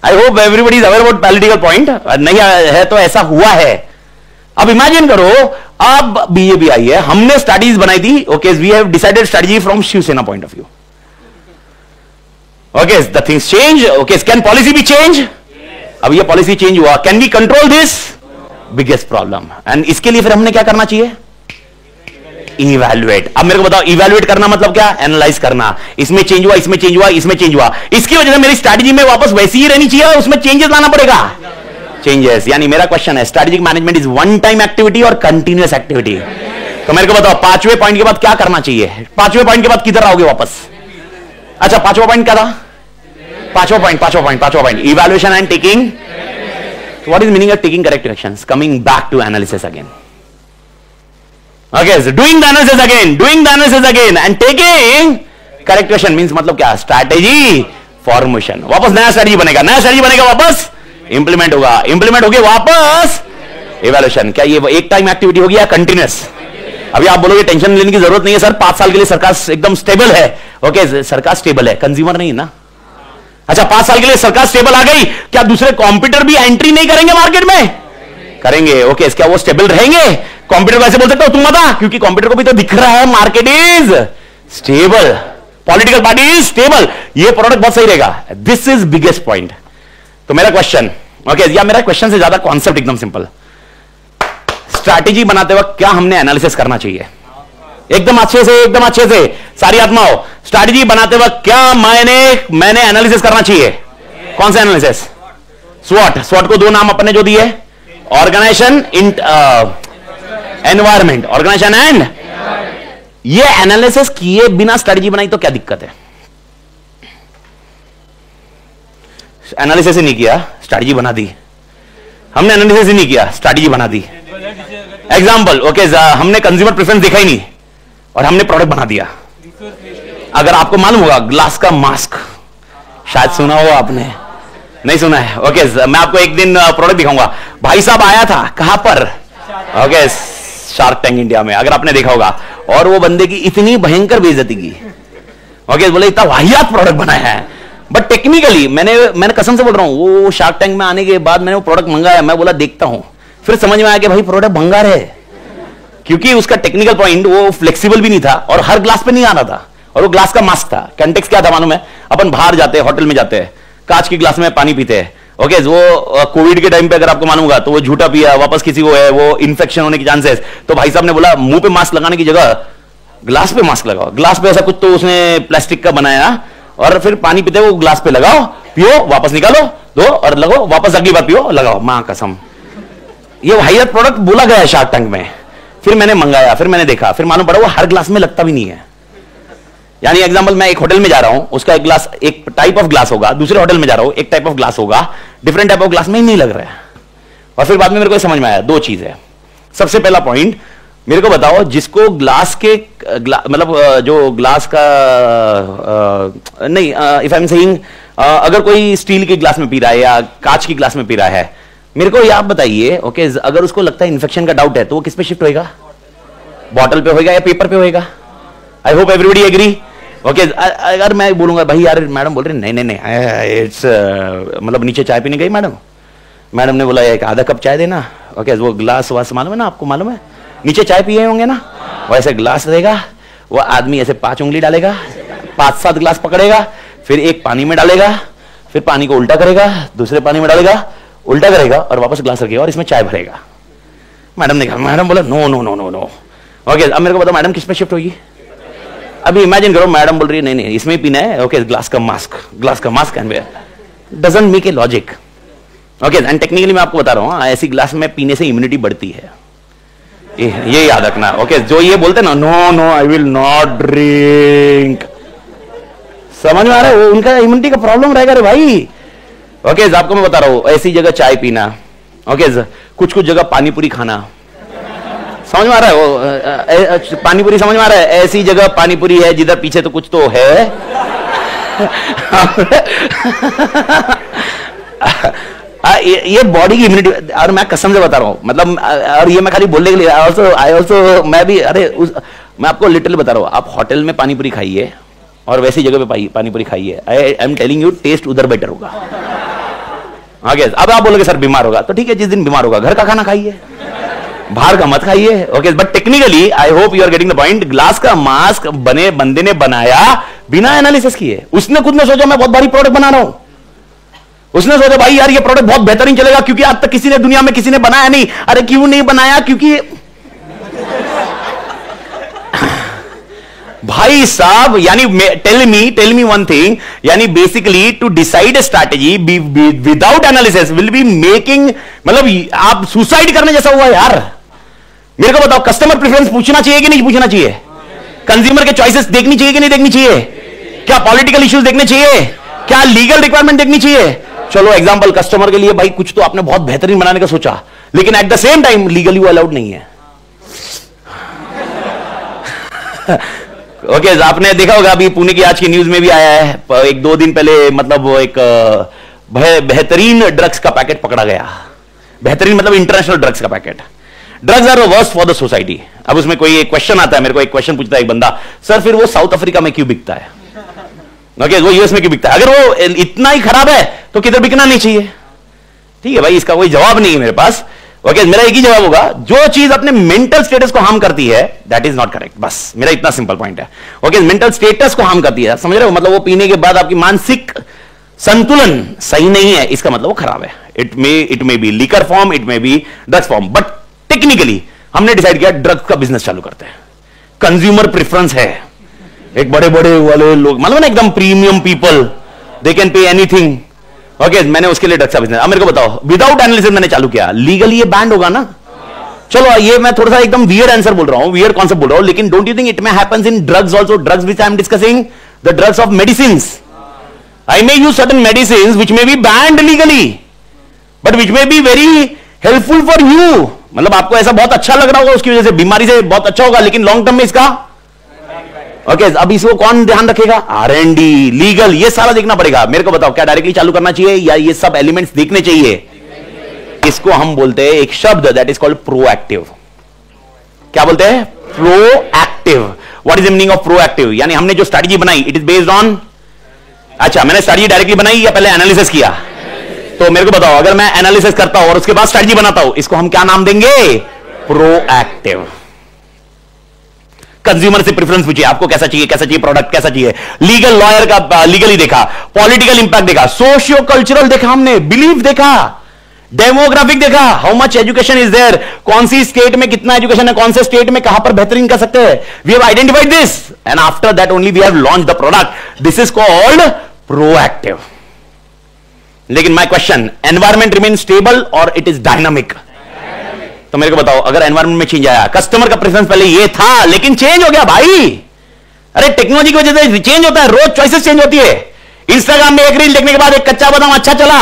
I hope everybody is aware about political point. नहीं है तो ऐसा हुआ है. अब इमेजिन करो, अब बीजेपी आई है, हमने स्ट्रेटजीज बनाई थी. Okay we have decided strategy from Shiv Sena point of view. Okay the things change. Okay can policy भी चेंज? अब ये पॉलिसी चेंज हुआ, can we control this? Biggest problem. And इसके लिए फिर हमने क्या करना चाहिए? इवैल्यूएट. अब मेरे को बताओ इवैल्यूएट करना मतलब क्या? एनालाइज करना. इसमें चेंज हुआ, इसमें चेंज हुआ, इसमें चेंज हुआ, इसकी वजह से मेरी स्ट्रैटेजी में वापस वैसी ही रहनी चाहिए, उसमें चेंजेस लाना पड़ेगा. चेंजेस यानी मेरा क्वेश्चन है strategic management is one time activity और कंटिन्यूअस एक्टिविटी. तो मेरे को बताओ 5वें पॉइंट के बाद क्या करना चाहिए? 5वें पॉइंट के बाद किधर आओगे वापस? अच्छा 5वां पॉइंट क्या था? 5वां point evaluation and taking. What is meaning of taking corrective actions? Coming back to analysis again. Okay, so doing the analysis again and taking corrective action means मतलब क्या? Strategy formation. वापस नया स्ट्रेटजी बनेगा, वापस implement होगा, वापस evaluation. क्या ये एक टाइम एक्टिविटी होगी या कंटिन्यूअस? अभी आप बोलोगे टेंशन लेने की जरूरत नहीं है सर, 5 साल के लिए सरकार एकदम स्टेबल है। ओके, सरकार स्टेबल है, कंज्यूमर नहीं है ना। अच्छा, 5 साल के लिए सरकार स्टेबल आ गई, क्या दूसरे कॉम्पिटिटर भी एंट्री नहीं करेंगे मार्केट में? करेंगे। ओके, क्या वो स्टेबल रहेंगे? कॉम्पिटिटर वैसे बोल सकते हो तुम बता, क्योंकि कॉम्पिटिटर को भी तो दिख रहा है market is stable, political party is stable, ये प्रोडक्ट बहुत सही रहेगा। This is biggest point. तो मेरा क्वेश्चन, ओके, या मेरा क्वेश्चन से ज्यादा कॉन्सेप्ट एकदम सिंपल, स्ट्रैटेजी बनाते वक्त क्या हमने एनालिसिस करना चाहिए? एकदम अच्छे से, एकदम अच्छे से सारी आत्माओं, स्ट्रैटेजी बनाते वक्त क्या मैंने एनालिसिस करना चाहिए? कौन सा एनालिसिस? स्वॉट। स्वॉट को 2 नाम अपने जो दिए, ऑर्गेनाइजेशन, एनवायरमेंट, ऑर्गेनाइजेशन एंड। ये एनालिसिस किए बिना स्ट्रैटेजी बनाई तो क्या दिक्कत है? एनालिसिस ही नहीं किया, स्ट्रैटेजी बना दी। हमने एनालिसिस ही नहीं किया, स्ट्रैटेजी बना दी। एग्जाम्पल, ओके, हमने कंज्यूमर प्रेफरेंस देखा ही नहीं और हमने प्रोडक्ट बना दिया। अगर आपको मालूम होगा ग्लास का मास्क, शायद सुना हो आपने, नहीं सुना है? ओके, मैं आपको एक दिन प्रोडक्ट दिखाऊंगा। भाई साहब आया था, कहां पर? ओके, शार्क टैंक इंडिया में, अगर आपने देखा होगा। और वो बंदे की इतनी भयंकर बेइज्जती की। ओके, बोले इतना वाहियात प्रोडक्ट बनाया है, बट टेक्निकली मैंने कसम से बोल रहा हूं, वो शार्क टैंक में आने के बाद मैंने वो प्रोडक्ट मंगाया, मैं बोला देखता हूं, फिर समझ में आया कि भाई प्रोडक्ट भंगार है, क्योंकि उसका टेक्निकल पॉइंट वो फ्लेक्सिबल भी नहीं था और हर ग्लास पे नहीं आ रहा था, और वो ग्लास का मास्क था। कंटेक्स्ट क्या था मालूम है? अपन बाहर जाते हैं, होटल में जाते हैं, कांच की ग्लास में पानी पीते हैं। ओके, वो कोविड के टाइम पे अगर आपको मालूम होगा तो वो झूठा पिया, वापस किसी को है वो इन्फेक्शन होने की चांसेस, तो भाई साहब ने बोला मुंह पे मास्क लगाने की जगह ग्लास पे मास्क लगाओ। ग्लास पे ऐसा कुछ तो उसने प्लास्टिक का बनाया, और फिर पानी पीते वो ग्लास पे लगाओ, पियो, वापस निकालो, दो और लगो, वापस अगली बार पियो, लगाओ। मां कसम, ये वाहियात प्रोडक्ट बोला गया है शार्क टैंक में। फिर मैंने मंगाया, फिर मैंने देखा, फिर मालूम पड़ा वो हर ग्लास में लगता भी नहीं है। यानी एग्जांपल, मैं एक होटल में जा रहा हूं, उसका एक ग्लास, एक टाइप ऑफ ग्लास होगा, दूसरे होटल में जा रहा हूं, एक टाइप ऑफ ग्लास होगा, डिफरेंट टाइप ऑफ ग्लास में ही नहीं लग रहा है। और फिर बाद में मेरे को समझ में आया 2 चीज है। सबसे पहला पॉइंट, मेरे को बताओ जिसको ग्लास के मतलब जो ग्लास का नहीं, इफ आई एम सेइंग, अगर कोई स्टील के ग्लास में पी रहा है या कांच की ग्लास में पी रहा है, मेरे को ये आप बताइए, ओके, अगर उसको लगता है इन्फेक्शन का डाउट है तो वो किस पे शिफ्ट होएगा? बॉटल पे होएगा या पेपर पे होएगा? I hope everybody agree. Okay, अगर मैं बोलूंगा भाई यार मैडम बोल रही नहीं इट्स मतलब नीचे चाय पीने गई मैडम ने बोला एक आधा कप चाय देना। ओके, वो ग्लास वास मालूम है ना आपको? मालूम है नीचे चाय पिए होंगे ना, वैसे ग्लास रहेगा, वो आदमी ऐसे 5 उंगली डालेगा, 5-7 ग्लास पकड़ेगा, फिर एक पानी में डालेगा, फिर पानी को उल्टा करेगा, दूसरे पानी में डालेगा, उल्टा करेगा और वापस ग्लास रखेगा और इसमें चाय भरेगा। मैडम ने कहा, मैडम बोला no no no no no. Okay, अब मेरे को बताओ मैडम किस पे शिफ्ट होगी? अभी इमेजिन करो मैडम बोल रही है नहीं इसमें ही पीना है। ओके, ग्लास का mask and wear, doesn't make a logic. Okay, and technically मैं आपको बता रहा हूं, ऐसी ग्लास में पीने से इम्यूनिटी बढ़ती है, ये याद रखना। ओके, जो ये बोलते ना no I will not drink, समझ में आ रहा है? वो उनका इम्यूनिटी का प्रॉब्लम रहेगा रे भाई। ओके, आपको मैं बता रहा हूं, ऐसी जगह चाय पीना, ओके, कुछ जगह पानी पूरी खाना, समझ में आ रहा है? वो पानी पूरी समझ में आ रहा है? ऐसी जगह पानी पूरी है जिधर पीछे तो कुछ तो है। ये बॉडी की इम्यूनिटी, और मैं कसम से बता रहा हूं, मतलब, और ये मैं खाली बोलने के लिए, आई ऑल्सो मैं भी, मैं आपको लिटरली बता रहा हूं, आप होटल में पानी पूरी खाइए और वैसी जगह पे पानी पूरी खाइए, I am telling you taste उधर बेटर होगा। आगे अब आप बोलोगे सर बीमार होगा, तो ठीक है, जिस दिन बीमार होगा घर का खाना खाइए, बाहर का मत खाइए। Okay, but technically I hope you are getting the point. Glass का मास्क बंदे ने बनाया बिना एनालिसिस किए। उसने खुद ने सोचा मैं बहुत भारी प्रोडक्ट बना रहा हूं, उसने सोचा भाई यार ये प्रोडक्ट बहुत बेहतरीन चलेगा, क्योंकि आज तक किसी ने दुनिया में किसी ने बनाया नहीं। अरे क्यों नहीं बनाया? क्योंकि भाई साहब, यानी टेल मी वन थिंग, यानी basically to decide a strategy without analysis will be making, मतलब आप सुसाइड करने जैसा हुआ यार। मेरे को बताओ, कस्टमर प्रेफरेंस पूछना चाहिए कि नहीं पूछना चाहिए? कंज्यूमर के चॉइसेस देखनी चाहिए कि नहीं देखनी चाहिए? क्या पॉलिटिकल इश्यूज देखने चाहिए? क्या लीगल रिक्वायरमेंट देखनी चाहिए? चलो एग्जांपल, कस्टमर के लिए भाई कुछ तो आपने बहुत बेहतरीन बनाने का सोचा, लेकिन at the same time legally वो अलाउड नहीं है। ओके, आपने देखा होगा अभी पुणे की आज की न्यूज में भी आया है, 1-2 दिन पहले, मतलब वो एक बेहतरीन ड्रग्स का पैकेट पकड़ा गया। बेहतरीन मतलब इंटरनेशनल ड्रग्स का packet, drugs are worst for the society. अब उसमें कोई एक क्वेश्चन आता है, मेरे को एक क्वेश्चन पूछता है एक बंदा, सर फिर वो साउथ अफ्रीका में क्यों बिकता है? ओके, वो यूएस में क्यों बिकता है? अगर वो इतना ही खराब है तो किधर बिकना नहीं चाहिए? ठीक है भाई, इसका कोई जवाब नहीं है मेरे पास। ओके, मेरा एक ही जवाब होगा, जो चीज अपने मेंटल स्टेटस को हार्म करती है दैट इज नॉट करेक्ट। बस मेरा इतना सिंपल पॉइंट है। ओके, मेंटल स्टेटस को हार्म करती है, समझ रहे हो? मतलब वो पीने के बाद आपकी मानसिक संतुलन सही नहीं है, इसका मतलब वो खराब है। It may be liquor form, it may be drugs form, but technically हमने डिसाइड किया ड्रग्स का बिजनेस चालू करते हैं। कंज्यूमर प्रेफरेंस है, एक बड़े बड़े वाले लोग, मतलब ना एकदम premium people, they can pay anything. Okay, मैंने उसके लिए ड्रग्स का बिजनेस। अब मेरे को बताओ, विदाउट एनालिसिस मैंने चालू किया, लीगली ये बैंड होगा ना? चलो, ये मैं थोड़ा सा एकदम वियर्ड आंसर बोल रहा हूं, वियर्ड कॉन्सेप्ट बोल रहा हूं, लेकिन don't you think it may happens in drugs also? Drugs which I am discussing, the drugs of medicines, I may use certain medicines which may be banned legally, but which may be very helpful for you. मतलब आपको ऐसा बहुत अच्छा लग रहा होगा, उसकी वजह से बीमारी से बहुत अच्छा होगा, लेकिन लॉन्ग टर्म में इसका ओके, अब इसको कौन ध्यान रखेगा? R&D, लीगल, ये सारा देखना पड़ेगा। मेरे को बताओ, क्या डायरेक्टली चालू करना चाहिए या ये सब एलिमेंट्स देखने चाहिए? इसको हम बोलते हैं एक शब्द, दैट इज कॉल्ड प्रोएक्टिव। क्या बोलते हैं? Proactive. What is the meaning of proactive? यानी हमने जो स्ट्रेटजी बनाई, इट इज बेस्ड ऑन, अच्छा मैंने स्ट्रेटजी डायरेक्टली बनाई या पहले एनालिसिस किया? तो मेरे को बताओ, अगर मैं एनालिसिस करता हूं और उसके बाद स्ट्रेटजी बनाता हूं, इसको हम क्या नाम देंगे? प्रोएक्टिव। कंज्यूमर से प्रेफरेंस पूछिए, आपको कैसा चाहिए, कैसा चाहिए प्रोडक्ट, कैसा चाहिए। लीगल लॉयर का लीगली देखा, पॉलिटिकल इंपैक्ट देखा, सोशियो कल्चरल देखा, हमने बिलीफ देखा, डेमोग्राफिक देखा, how much education is there, कौन सी स्टेट में कितना एजुकेशन है, कौन से स्टेट में कहां पर बेहतरीन कर सकते हैं। We have identified this and after that only we have launch the product. This is called proactive. लेकिन my question, environment remain stable और इट इज डायनामिक? तो मेरे को बताओ, अगर एनवायरमेंट में चेंज आया, कस्टमर का प्रेफरेंस पहले ये था लेकिन चेंज हो गया भाई। अरे टेक्नोलॉजी की वजह से चेंज होता है, रोज चॉइसेस चेंज होती है। इंस्टाग्राम में एक रील देखने के बाद एक कच्चा बादाम अच्छा चला,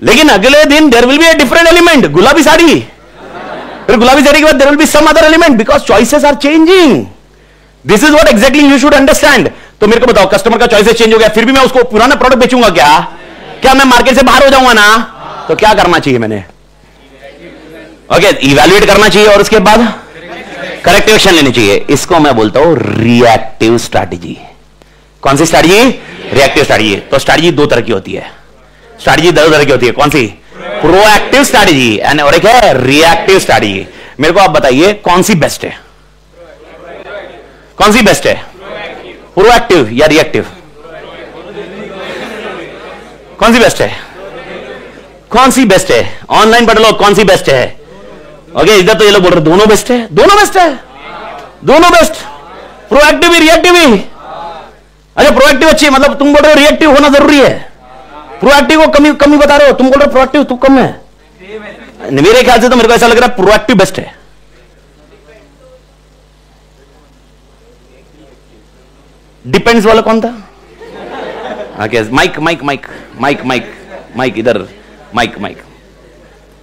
लेकिन अगले दिन there will be a different element, गुलाबी साड़ी, फिर गुलाबी साड़ी के बाद there will be some other element, because choices are changing. This is what exactly you should understand. तो मेरे को बताओ, कस्टमर का चॉइसेस चेंज हो गया, फिर भी मैं उसको पुराना प्रोडक्ट बेचूंगा क्या? क्या मैं मार्केट से बाहर हो जाऊंगा ना? तो क्या करना चाहिए मैंने? ओके, इवैल्यूएट करना चाहिए और उसके बाद करेक्टिव एक्शन लेनी चाहिए। इसको मैं बोलता हूं रिएक्टिव स्ट्रैटेजी। कौन सी स्ट्रैटेजी? Reactive strategy. तो स्ट्रैटेजी दो तरह की होती है, स्ट्रैटेजी दो तरह की होती है। कौन सी? प्रोएक्टिव स्ट्रैटेजी एंड और एक है रिएक्टिव स्ट्रैटेजी। मेरे को आप बताइए कौन सी बेस्ट है? कौन सी बेस्ट है, प्रोएक्टिव या रिएक्टिव? कौन सी बेस्ट है? कौन सी बेस्ट है? ऑनलाइन पढ़ लो, कौन सी बेस्ट है? ओके, इधर तो ये लोग बोल रहे दोनों बेस्ट है। दोनों बेस्ट है, दोनों बेस्ट, प्रोएक्टिव भी रिएक्टिव भी। अच्छा, प्रोएक्टिव अच्छी, मतलब तुम बोल रहे हो रिएक्टिव होना जरूरी है, प्रोएक्टिव को कमी कमी बता रहे हो, तुम बोल रहे हो प्रोएक्टिव तू कम है। मेरे ख्याल से तो मेरे को ऐसा लग रहा है प्रोएक्टिव बेस्ट है। डिपेंड्स वाला कौन था? Okay, mike mike mike mike mike mike इधर, माइक माइक।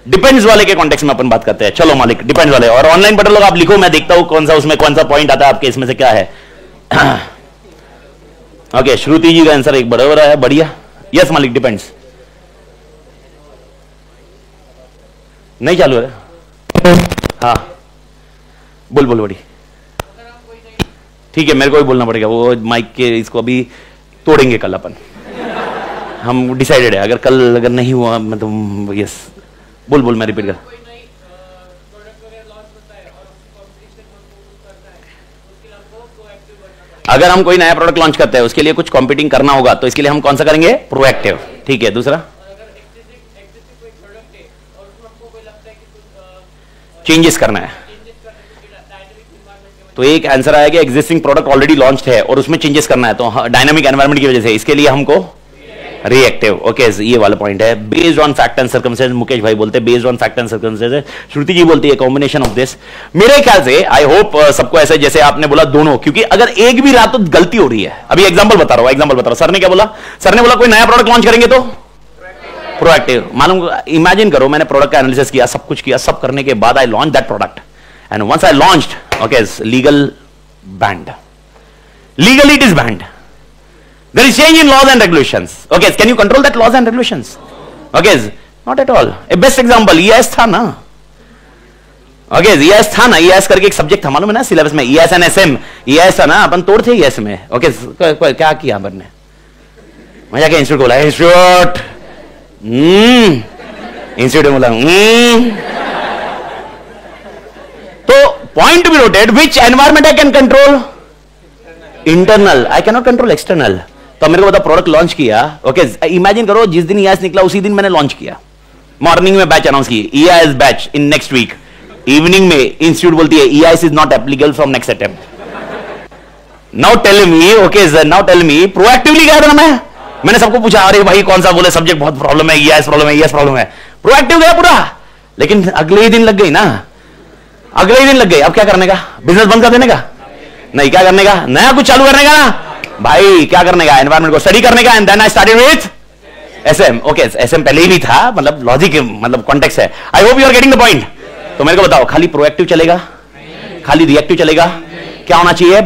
डिपेंड्स वाले के कॉन्टेक्स्ट में अपन बात करते हैं। चलो मालिक, डिपेंड्स वाले। और ऑनलाइन पढ़ लो, आप लिखो, मैं देखता हूं कौन सा उसमें कौन सा पॉइंट आता है आपके, इसमें से क्या है। ओके, श्रुति जी का आंसर एक बड़ा है, बढ़िया। यस मालिक, डिपेंड्स। नहीं चालू है? हाँ बोल बोल बड़ी। ठीक है, मेरे को भी बोलना पड़ेगा, वो माइक के इसको अभी तोड़ेंगे कल अपन, हम डिसाइडेड है। अगर कल अगर नहीं हुआ मैं तो यस बोल बोल, मैं रिपीट कर। अगर हम कोई नया प्रोडक्ट लॉन्च करते हैं, उसके लिए कुछ कॉम्पिटिंग करना होगा, तो इसके लिए हम कौन सा करेंगे? प्रोएक्टिव। ठीक है, दूसरा चेंजेस करना है। तो एक आंसर आया कि एग्जिस्टिंग प्रोडक्ट ऑलरेडी लॉन्च है और उसमें चेंजेस करना है, तो डायनामिक एनवायरनमेंट की वजह से इसके लिए हमको रिएक्टिव। ओके, ये वाला पॉइंट है। Based on fact and circumstance, Mukesh भाई बोलते हैं based on fact and circumstance, Shruti ji बोलती है कॉम्बिनेशन ऑफ दिस। मेरे ख्याल से आई होप सबको ऐसे जैसे आपने बोला दोनों, क्योंकि अगर एक भी रहा तो गलती हो रही है। अभी एग्जांपल बता रहा हूं, सर ने क्या बोला? सर ने बोला कोई नया प्रोडक्ट लॉन्च करेंगे तो प्रोएक्टिव। मालूम, इमेजिन करो, मैंने प्रोडक्ट का एनालिसिस किया, सब कुछ किया, सब करने के बाद I launch that product and once I launched, okay, legal banned. Legally it is banned. There is change in laws and regulations. Okay, can you control that laws and regulations? Okay, not at all. A best example, EIS था ना, okay ES था ना, ES करके एक subject था मालूम है ना सिलेबस में, ईएस एंड एसएम, ईएस था ना, अपन तोड़ थे ईएस में। ओके क्या किया अपन ने, मैं जाके इंस्टीट्यूट बोला, इंस्टीट्यूट इंस्टीट्यूट बोला तो point be noted, which environment I can control, internal, I can not control external. तो मेरे को बता प्रोडक्ट लॉन्च किया, ओके इमेजिन करो जिस दिन ईएस निकला उसी दिन मैंने लॉन्च किया, मॉर्निंग में बैच अनाउंस की, ES batch in next week, evening में इंस्टीट्यूट बोलती है ES is not applicable from next attempt. Now tell me, okay now tell me, proactively गया था ना मैंने सबको पूछा, अरे भाई कौन सा बोले सब्जेक्ट बहुत प्रॉब्लम है, ईएस प्रॉब्लम है, ईएस प्रॉब्लम है, प्रोएक्टिव गया पूरा, लेकिन अगले ही दिन लग गई ना, अगले ही दिन लग गई। अब क्या करने का, बिजनेस बंद कर देने का नहीं, क्या करने का, नया कुछ चालू करने का भाई, क्या करने का, एनवायरमेंट को स्टडी करने का। And then I started with SM. Okay SM पहले ही भी था, मतलब लॉजिक मतलब कॉन्टेक्स्ट है। I hope you are getting the point. तो मेरे को बताओ खाली प्रोएक्टिव चलेगा, खाली रिएक्टिव चलेगा, क्या होना चाहिए,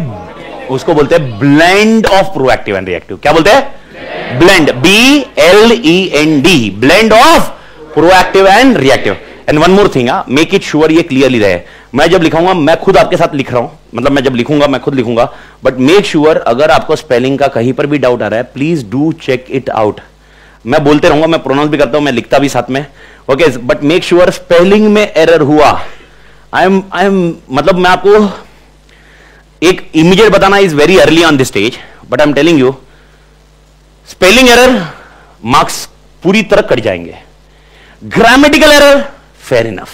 उसको बोलते हैं blend of proactive and reactive. क्या बोलते हैं, blend, BLEND, blend of proactive and reactive. And one more thing, make it sure ये क्लियरली रहे, मैं जब लिखाऊंगा, मैं खुद आपके साथ लिख रहा हूं, मतलब मैं जब लिखूंगा मैं खुद लिखूंगा, बट मेक श्योर अगर आपको स्पेलिंग का कहीं पर भी डाउट आ रहा है, please do check it out. मैं बोलते रहूंगा, मैं प्रोनाउंस भी करता हूं, मैं लिखता भी साथ में, okay but make sure spelling में एरर हुआ, आई एम मतलब मैं आपको एक इमीडिएट बताना is very early on this stage, but I am telling you spelling error marks पूरी तरह कट जाएंगे। Grammatical error fair enough,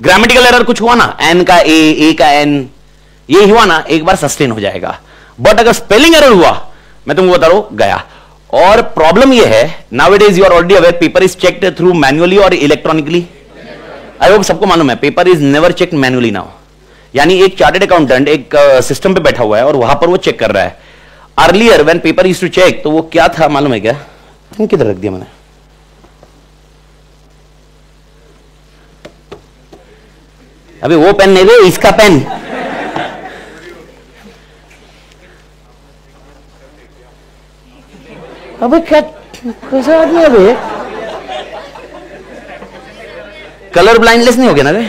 grammatical error कुछ हुआ ना, एन का ए का एन, ये हुआ ना, एक बार सस्टेन हो जाएगा, बट अगर स्पेलिंग एरर हुआ, मैं तुमको बता रहा हूं गया। और प्रॉब्लम ये है, now it is you are already aware, paper is checked through manually और इलेक्ट्रॉनिकली। आई होप सबको मालूम है, paper is never checked manually now, यानी एक चार्टर्ड अकाउंटेंट एक सिस्टम पे बैठा हुआ है और वहां पर वो चेक कर रहा है। Earlier when paper used to check, तो वो क्या था मालूम है क्या, किधर रख दिया मैंने, अभी वो पेन नहीं दे, इसका पेन, अबे क्या कैसा आदमी है बे, कलर ब्लाइंडनेस नहीं हो गया ना बे,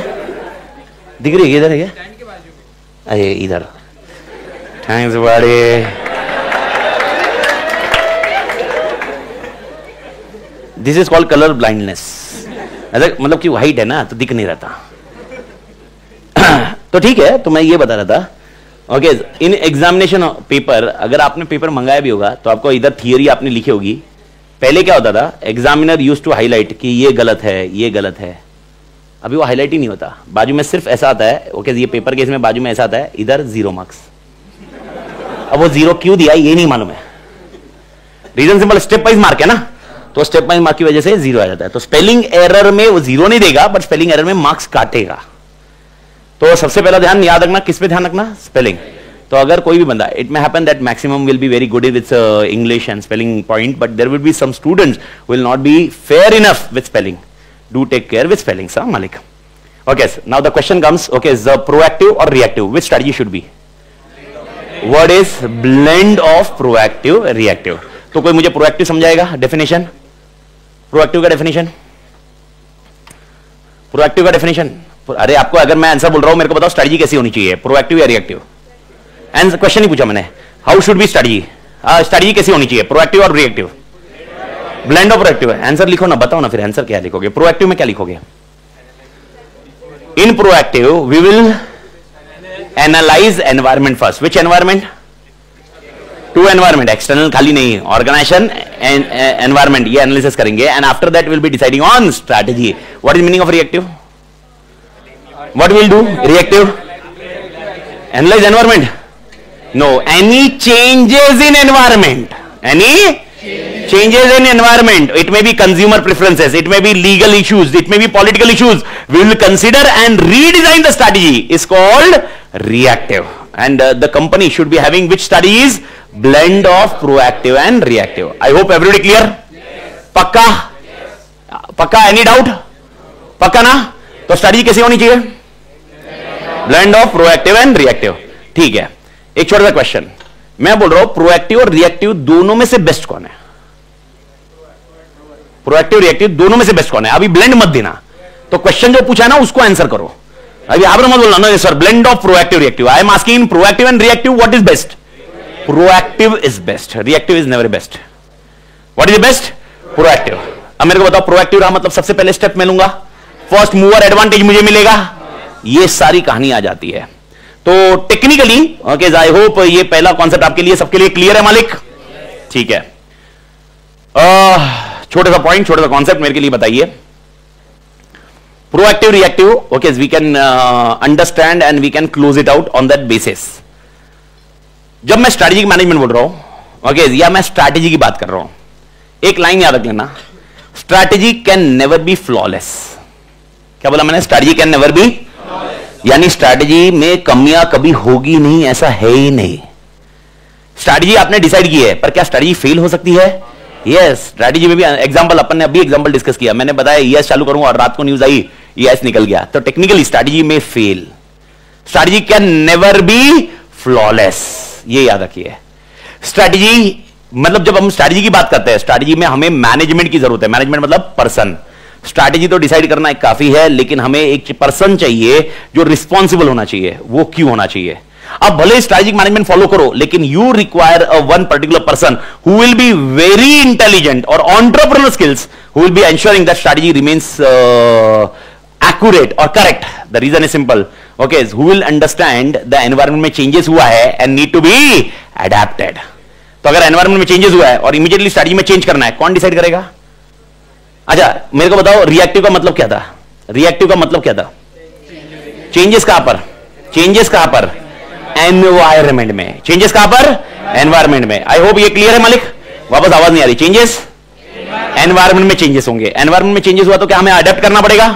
दिख रही है इधर है क्या, अरे इधर, थैंक्स बड़े, this is called colour blindness, मतलब कि वाइट है ना तो दिख नहीं रहता। तो ठीक है, तो मैं ये बता रहा था, ओके इन एग्जामिनेशन पेपर, अगर आपने पेपर मंगाया भी होगा तो आपको इधर थियरी आपने लिखी होगी। पहले क्या होता था, एग्जामिनर यूज्ड टू हाईलाइट कि ये गलत है, ये गलत है, अभी वो हाईलाइट ही नहीं होता, बाजू में सिर्फ ऐसा आता है, ओके ये पेपर केस में बाजू में ऐसा आता है, इधर 0 मार्क्स। अब वो 0 क्यों दिया ये नहीं मालूम है, reason simple, step wise mark है ना, तो स्टेप वाइज मार्क की वजह से 0 आ जाता है। तो स्पेलिंग एरर में वो 0 नहीं देगा, बट स्पेलिंग एरर में मार्क्स काटेगा। तो सबसे पहला ध्यान याद रखना, किस पे ध्यान रखना, स्पेलिंग। तो अगर कोई भी बंदा, it may happen that maximum will be very good with English and spelling point, but there will be some students will not be fair enough with spelling, do take care with spelling, sir Malik. Okay now the question comes, okay the proactive और reactive, which strategy should be, word is blend of proactive reactive. तो कोई मुझे proactive समझाएगा, definition, proactive का definition, proactive का definition. अरे आपको अगर मैं आंसर बोल रहा हूं, मेरे को बताओ स्ट्रेटजी कैसी होनी चाहिए, प्रोएक्टिव या रिएक्टिव, एंड क्वेश्चन ही पूछा मैंने, how should be strategy, strategy कैसी होनी चाहिए, प्रोएक्टिव और reactive, blend of proactive. Answer लिखो ना, बताओ ना फिर आंसर क्या लिखोगे, प्रोएक्टिव में क्या लिखोगे, in proactive we will analyse environment first, which environment, two environment, external खाली नहीं, ऑर्गेनाइजेशन एनवायरमेंट, ये एनालिसिस करेंगे, and after that will be deciding on strategy. What is meaning of reactive, what we'll do, reactive, analyze environment, no, any changes in environment, any changes in environment, it may be consumer preferences, it may be legal issues, it may be political issues, we will consider and redesign the strategy, is called reactive. And the company should be having which strategies, blend of proactive and reactive. I hope everybody clear, पक्का, पक्का, any doubt, पक्का ना। तो strategy कैसी होनी चाहिए, blend of proactive and reactive. ठीक है, एक छोटा सा क्वेश्चन, मैं बोल रहा हूं प्रोएक्टिव और रिएक्टिव दोनों में से बेस्ट कौन है, प्रोएक्टिव रिएक्टिव दोनों में से बेस्ट कौन है, अभी ब्लेंड मत देना, तो क्वेश्चन जो पूछा है ना उसको आंसर करो। अभी आप मत बोलना ना sir blend of proactive reactive. I am asking proactive and reactive what is best? Proactive is best, reactive is never best. What is best? Proactive. अब मेरे को बताओ प्रोएक्टिव रहा मतलब सबसे पहले स्टेप मैं लूंगा, फर्स्ट मूवर एडवांटेज मुझे मिलेगा, ये सारी कहानी आ जाती है। तो टेक्निकली ओके आई होप ये पहला कॉन्सेप्ट आपके लिए सबके लिए क्लियर है मालिक? ठीक है। छोटा सा पॉइंट, छोटा सा कॉन्सेप्ट मेरे के लिए बताइए। Proactive reactive okay we can understand and we can close it out on that basis. जब मैं स्ट्रैटेजिक मैनेजमेंट बोल रहा हूं ओके या मैं स्ट्रैटेजी की बात कर रहा हूं, एक लाइन याद रख लेना, strategy can never be flawless. क्या बोला मैंने? स्ट्रैटेजी कैन नेवर बी, यानी स्ट्रैटेजी में कमियां कभी होगी नहीं, ऐसा है ही नहीं। स्ट्रैटेजी आपने डिसाइड की है, पर क्या स्ट्रैटेजी फेल हो सकती है? यस। स्ट्रैटेजी में भी एग्जांपल अपन ने अभी एग्जांपल डिस्कस किया, मैंने बताया ईएस चालू करूंगा और रात को न्यूज आई ईएस निकल गया, तो टेक्निकली स्ट्रैटेजी में fail. Strategy can never be flawless, ये याद रखिए। स्ट्रैटेजी मतलब जब हम स्ट्रैटेजी की बात करते हैं, स्ट्रैटेजी में हमें मैनेजमेंट की जरूरत है। मैनेजमेंट मतलब पर्सन। स्ट्रैटेजी तो डिसाइड करना एक काफी है, लेकिन हमें एक पर्सन चाहिए जो रिस्पॉन्सिबल होना चाहिए। वो क्यों होना चाहिए? अब भले स्ट्रैटेजिक मैनेजमेंट फॉलो करो, लेकिन you require a one particular person who will be very intelligent और entrepreneur skills, who will be ensuring that strategy remains accurate और correct. The reason is simple okay, who will understand the environment में changes हुआ है and need to be adapted. तो अगर environment में changes हुआ है और इमीडिएटली स्ट्रैटेजी में चेंज करना है, कौन डिसाइड करेगा? अच्छा मेरे को बताओ रिएक्टिव का मतलब क्या था? रिएक्टिव का मतलब क्या था? चेंजेस कहां पर? चेंजेस कहां पर? एनवायरमेंट में। चेंजेस कहां पर? एनवायरमेंट में। आई होप ये क्लियर है मालिक? वापस आवाज नहीं आ रही। चेंजेस एनवायरमेंट में चेंजेस होंगे। एनवायरमेंट में चेंजेस हुआ तो क्या हमें अडेप्ट करना पड़ेगा?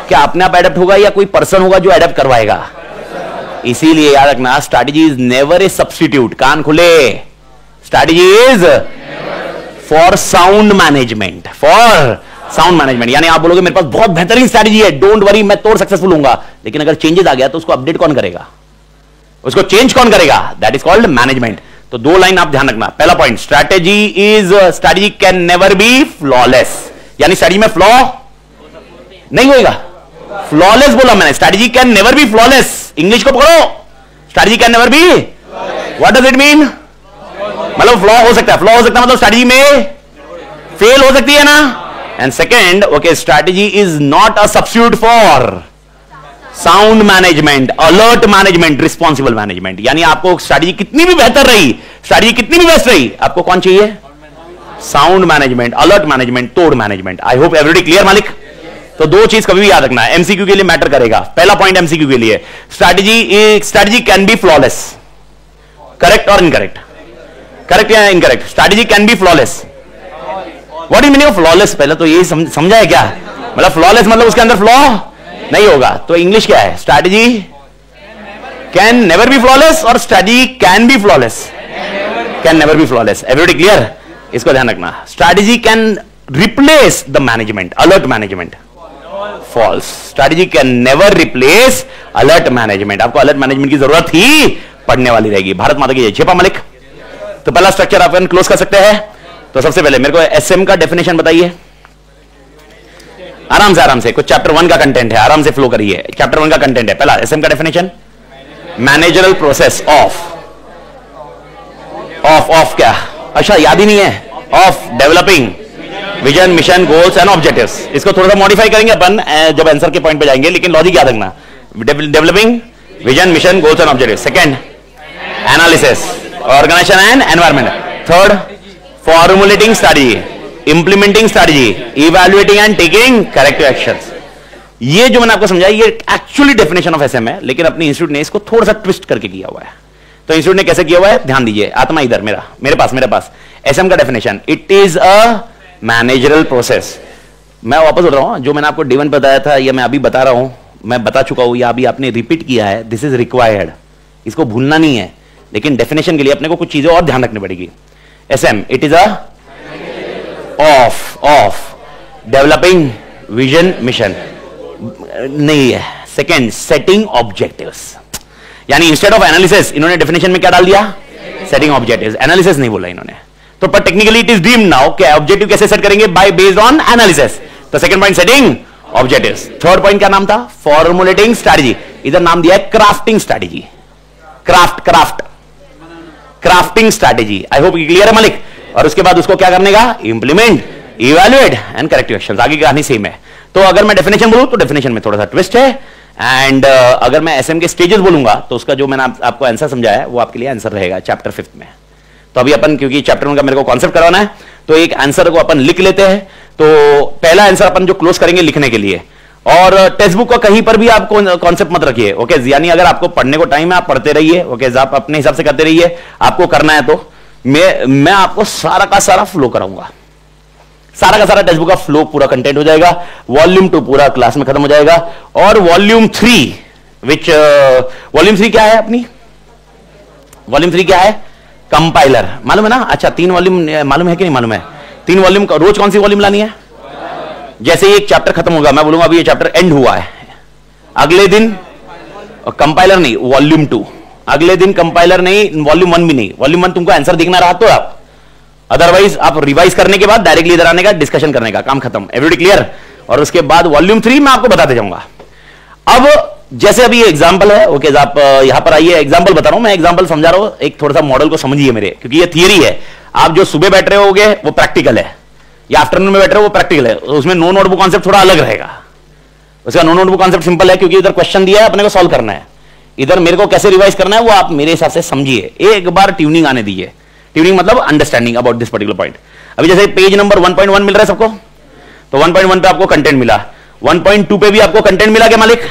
क्या अपने आप अडेप्ट होगा या कोई पर्सन होगा जो अडेप्ट करवाएगा? इसीलिए याद रखना strategy is never a substitute. कान खुले, strategy is for sound management, for sound management. यानी आप बोलोगे मेरे पास बहुत बेहतरीन स्ट्रैटेजी है, डोंट वरी मैं तो सक्सेसफुल होऊंगा, लेकिन अगर चेंजेस आ गया तो उसको अपडेट कौन करेगा? उसको चेंज कौन करेगा? That is called management. तो दो लाइन आप ध्यान रखना। पहला point, strategy can never be flawless, यानी स्ट्रैटेजी में फ्लॉ नहीं होगा। फ्लॉलेस बोला मैंने, strategy can never be flawless. English को पकड़ो, strategy can never B, what does it mean? मतलब फ्लॉ हो सकता है, फ्लॉ हो सकता है मतलब स्ट्रैटेजी में फेल हो सकती है ना। And second okay, strategy is not a substitute for sound management, alert management, responsible management. यानी आपको स्ट्रैटेजी कितनी भी बेहतर रही, स्ट्रैटेजी कितनी भी बेस्ट रही, आपको कौन चाहिए? साउंड मैनेजमेंट, अलर्ट मैनेजमेंट, तोड़ मैनेजमेंट। आई होप एवरीबॉडी क्लियर मालिक? तो दो चीज कभी भी याद रखना है, एमसीक्यू के लिए मैटर करेगा। पहला पॉइंट एमसीक्यू के लिए, strategy can be flawless, correct और इनकरेक्ट? करेक्ट या incorrect? Strategy can be flawless. What is meaning of flawless? पहले तो यही समझा है क्या? मतलब फ्लॉलेस मतलब उसके अंदर फ्लॉ नहीं होगा। तो इंग्लिश क्या है? Strategy can never be flawless और strategy can be flawless? Can never be flawless. Everybody clear? इसको ध्यान रखना। Strategy can replace the management, alert management, falls. Strategy can never replace alert management. आपको अलर्ट मैनेजमेंट की जरूरत ही पड़ने वाली रहेगी। भारत माता की जय। छिपा मलिक। तो पहला स्ट्रक्चर अपन क्लोज कर सकते हैं। तो सबसे पहले मेरे को एसएम का डेफिनेशन बताइए, आराम से कुछ चैप्टर 1 का कंटेंट है, आराम से फ्लो करिए। चैप्टर 1 का कंटेंट है। पहला एसएम का डेफिनेशन, मैनेजरल प्रोसेस ऑफ क्या? अच्छा याद ही नहीं है। Of developing vision, mission, goals and objectives. इसको थोड़ा सा मॉडिफाई करेंगे अपन जब आंसर के पॉइंट पे जाएंगे, लेकिन लॉजिक याद रखना। Developing vision, mission, goals and objectives. Second, analysis, organisation and environment. Third, formulating strategy, implementing strategy, evaluating and taking corrective actions. ये जो मैंने आपको समझाया ये एक्चुअली डेफिनेशन ऑफ एसएम है, लेकिन अपनी इंस्टीट्यूट ने इसको थोड़ा सा ट्विस्ट करके किया हुआ है। तो इंस्टीट्यूट ने कैसे किया हुआ है ध्यान दीजिए। आत्मा इधर, मेरे पास एसएम का definition, it is a managerial process. मैं वापस बोल रहा हूं, जो मैंने आपको D1 बताया था या मैं अभी बता रहा हूं, मैं बता चुका हूं या अभी आपने रिपीट किया है, दिस इज रिक्वायर्ड, इसको भूलना नहीं है। लेकिन डेफिनेशन के लिए अपने को कुछ चीजें और ध्यान रखनी पड़ेगी। SM, it is a of developing vision, mission नहीं है। सेकेंड, सेटिंग ऑब्जेक्टिव्स, यानी इंस्टेड ऑफ एनालिसिस इन्होंने डेफिनेशन में क्या डाल दिया? Setting objectives. एनालिसिस नहीं बोला इन्होंने। तो पर technically it is dream now कि ऑब्जेक्टिव कैसे सेट करेंगे? By based on analysis. तो second point, setting objectives. Third point क्या नाम था? Formulating strategy. इधर नाम दिया है crafting strategy. Crafting strategy. I hope clear है मलिक। और उसके बाद उसको क्या करने का? Implement, evaluate and corrective actions. आगे की कहानी सेम है। तो अगर मैं डेफिनेशन बोलूं तो डेफिनेशन में थोड़ा सा ट्विस्ट है, एंड अगर मैं एसएम के स्टेजेस बोलूंगा तो उसका जो मैंने आपको आंसर समझाया वो आपके लिए आंसर रहेगा चैप्टर 5 में। तो अभी अपन, क्योंकि चैप्टर 1 का मेरे को कॉन्सेप्ट करवाना है, तो एक आंसर को अपन लिख लेते हैं। तो पहला आंसर अपन जो क्लोज करेंगे लिखने के लिए, और टेक्स्ट बुक का कहीं पर भी आप कॉन्सेप्ट मत रखिए, ओके। यानी अगर आपको पढ़ने को टाइम है आप पढ़ते रहिए, ओके, आप अपने हिसाब से करते रहिए। आपको करना है तो मैं आपको सारा का सारा फ्लो कराऊंगा, सारा का सारा टेक्स्ट बुक का फ्लो पूरा कंटेंट हो जाएगा। वॉल्यूम 2 पूरा क्लास में खत्म हो जाएगा, और वॉल्यूम 3 वॉल्यूम 3 क्या है अपनी? वॉल्यूम 3 क्या है? कंपाइलर। मालूम है ना? अच्छा, 3 वॉल्यूम मालूम है कि नहीं मालूम है? 3 वॉल्यूम का रोज कौन सी वॉल्यूम लानी है? जैसे ही एक चैप्टर खत्म होगा मैं बोलूंगा अभी ये चैप्टर एंड हुआ है, अगले दिन कंपाइलर नहीं, वॉल्यूम 2। अगले दिन कंपाइलर नहीं, वॉल्यूम 1 भी नहीं। वॉल्यूम 1 तुमको आंसर दिखना रहा तो आप, अदरवाइज आप रिवाइज करने के बाद डायरेक्टली इधर आने का, डिस्कशन करने का, काम खत्म। Everybody clear? और उसके बाद वॉल्यूम 3 मैं आपको बताते जाऊंगा। अब जैसे अभी एग्जांपल है, ओके, आप यहां पर आइए, एग्जांपल बता रहा हूं मैं, एग्जांपल समझा रहा हूं, एक थोड़ा सा मॉडल को समझिए मेरे, क्योंकि ये थियरी है। आप जो सुबह बैठ रहे होगे वो प्रैक्टिकल है, या आफ्टरनून में बैठ रहे हो वो प्रैक्टिकल है। उसमें नो नोटबुक कॉन्सेप्ट थोड़ा अलग रहेगा। उसका नो नोटबुक कॉन्सेप्ट सिंपल है, क्योंकि इधर क्वेश्चन दिया है अपने को सॉल्व करना है, इधर मेरे को कैसे रिवाइज करना है वो आप मेरे हिसाब से समझिए। एक बार ट्यूनिंग आने दीजिए। ट्यूनिंग मतलब understanding about this particular point. अभी जैसे पेज नंबर 1.1 मिल रहा है सबको, तो 1.1 पे आपको कंटेंट मिला, 1.2 पे भी आपको कंटेंट मिला क्या मालिक?